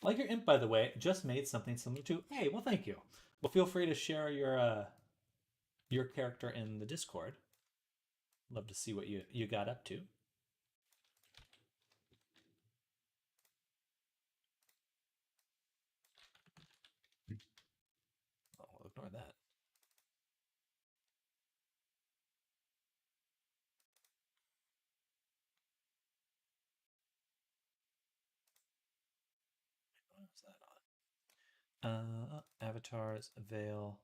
Like your imp, by the way, just made something similar to. Hey, well, thank you. Well, feel free to share your character in the Discord. Love to see what you got up to. Oh, we'll ignore that. What was that on? Avatars, Veil,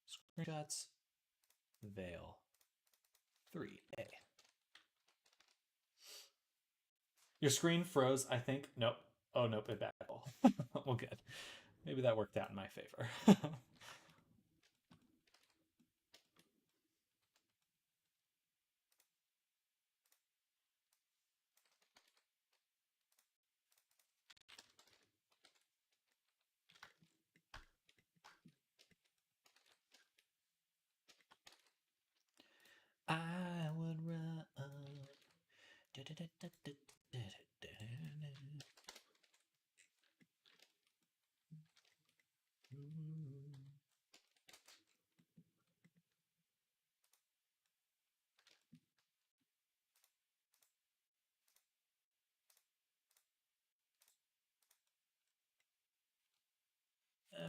screenshots, Veil, 3A. Your screen froze, I think. Nope. Oh, nope, it backed. Well, good. Maybe that worked out in my favor. I would run.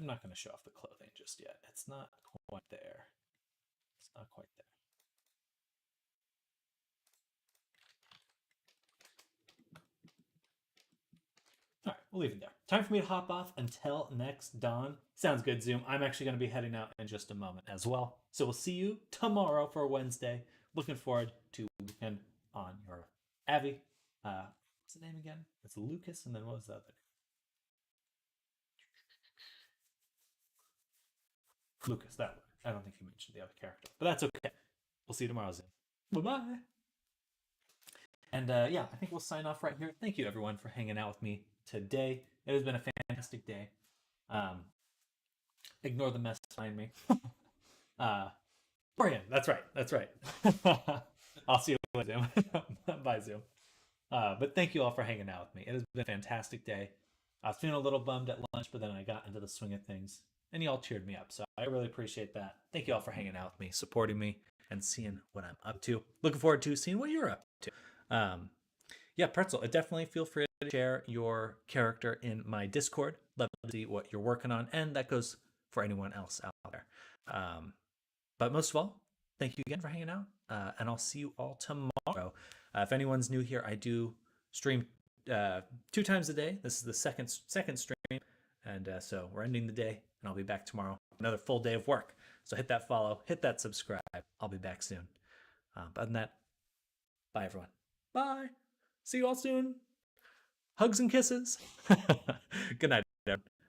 I'm not going to show off the clothing just yet. It's not quite there. It's not quite there. All right, we'll leave it there. Time for me to hop off until next dawn. Sounds good, Zoom. I'm actually going to be heading out in just a moment as well. So we'll see you tomorrow for Wednesday. Looking forward to weekend on your Avi. What's the name again? It's Lucas, and then what was the other? Lucas, that one. I don't think he mentioned the other character, but that's okay. We'll see you tomorrow, Zoom. Bye-bye. And yeah, I think we'll sign off right here. Thank you, everyone, for hanging out with me today. It has been a fantastic day. Ignore the mess behind me. Brian, that's right. That's right. I'll see you later, Zoom. Bye, Zoom. But thank you all for hanging out with me. It has been a fantastic day. I was feeling a little bummed at lunch, but then I got into the swing of things, and y'all cheered me up. So I really appreciate that. Thank you all for hanging out with me, supporting me, and seeing what I'm up to. Looking forward to seeing what you're up to. Yeah, Pretzel, definitely feel free to share your character in my Discord. Love to see what you're working on, and that goes for anyone else out there. But most of all, thank you again for hanging out, and I'll see you all tomorrow. If anyone's new here, I do stream 2 times a day. This is the second stream, and so we're ending the day, and I'll be back tomorrow. Another full day of work. So hit that follow, hit that subscribe. I'll be back soon. But other than that, bye everyone. Bye. See you all soon. Hugs and kisses. Good night.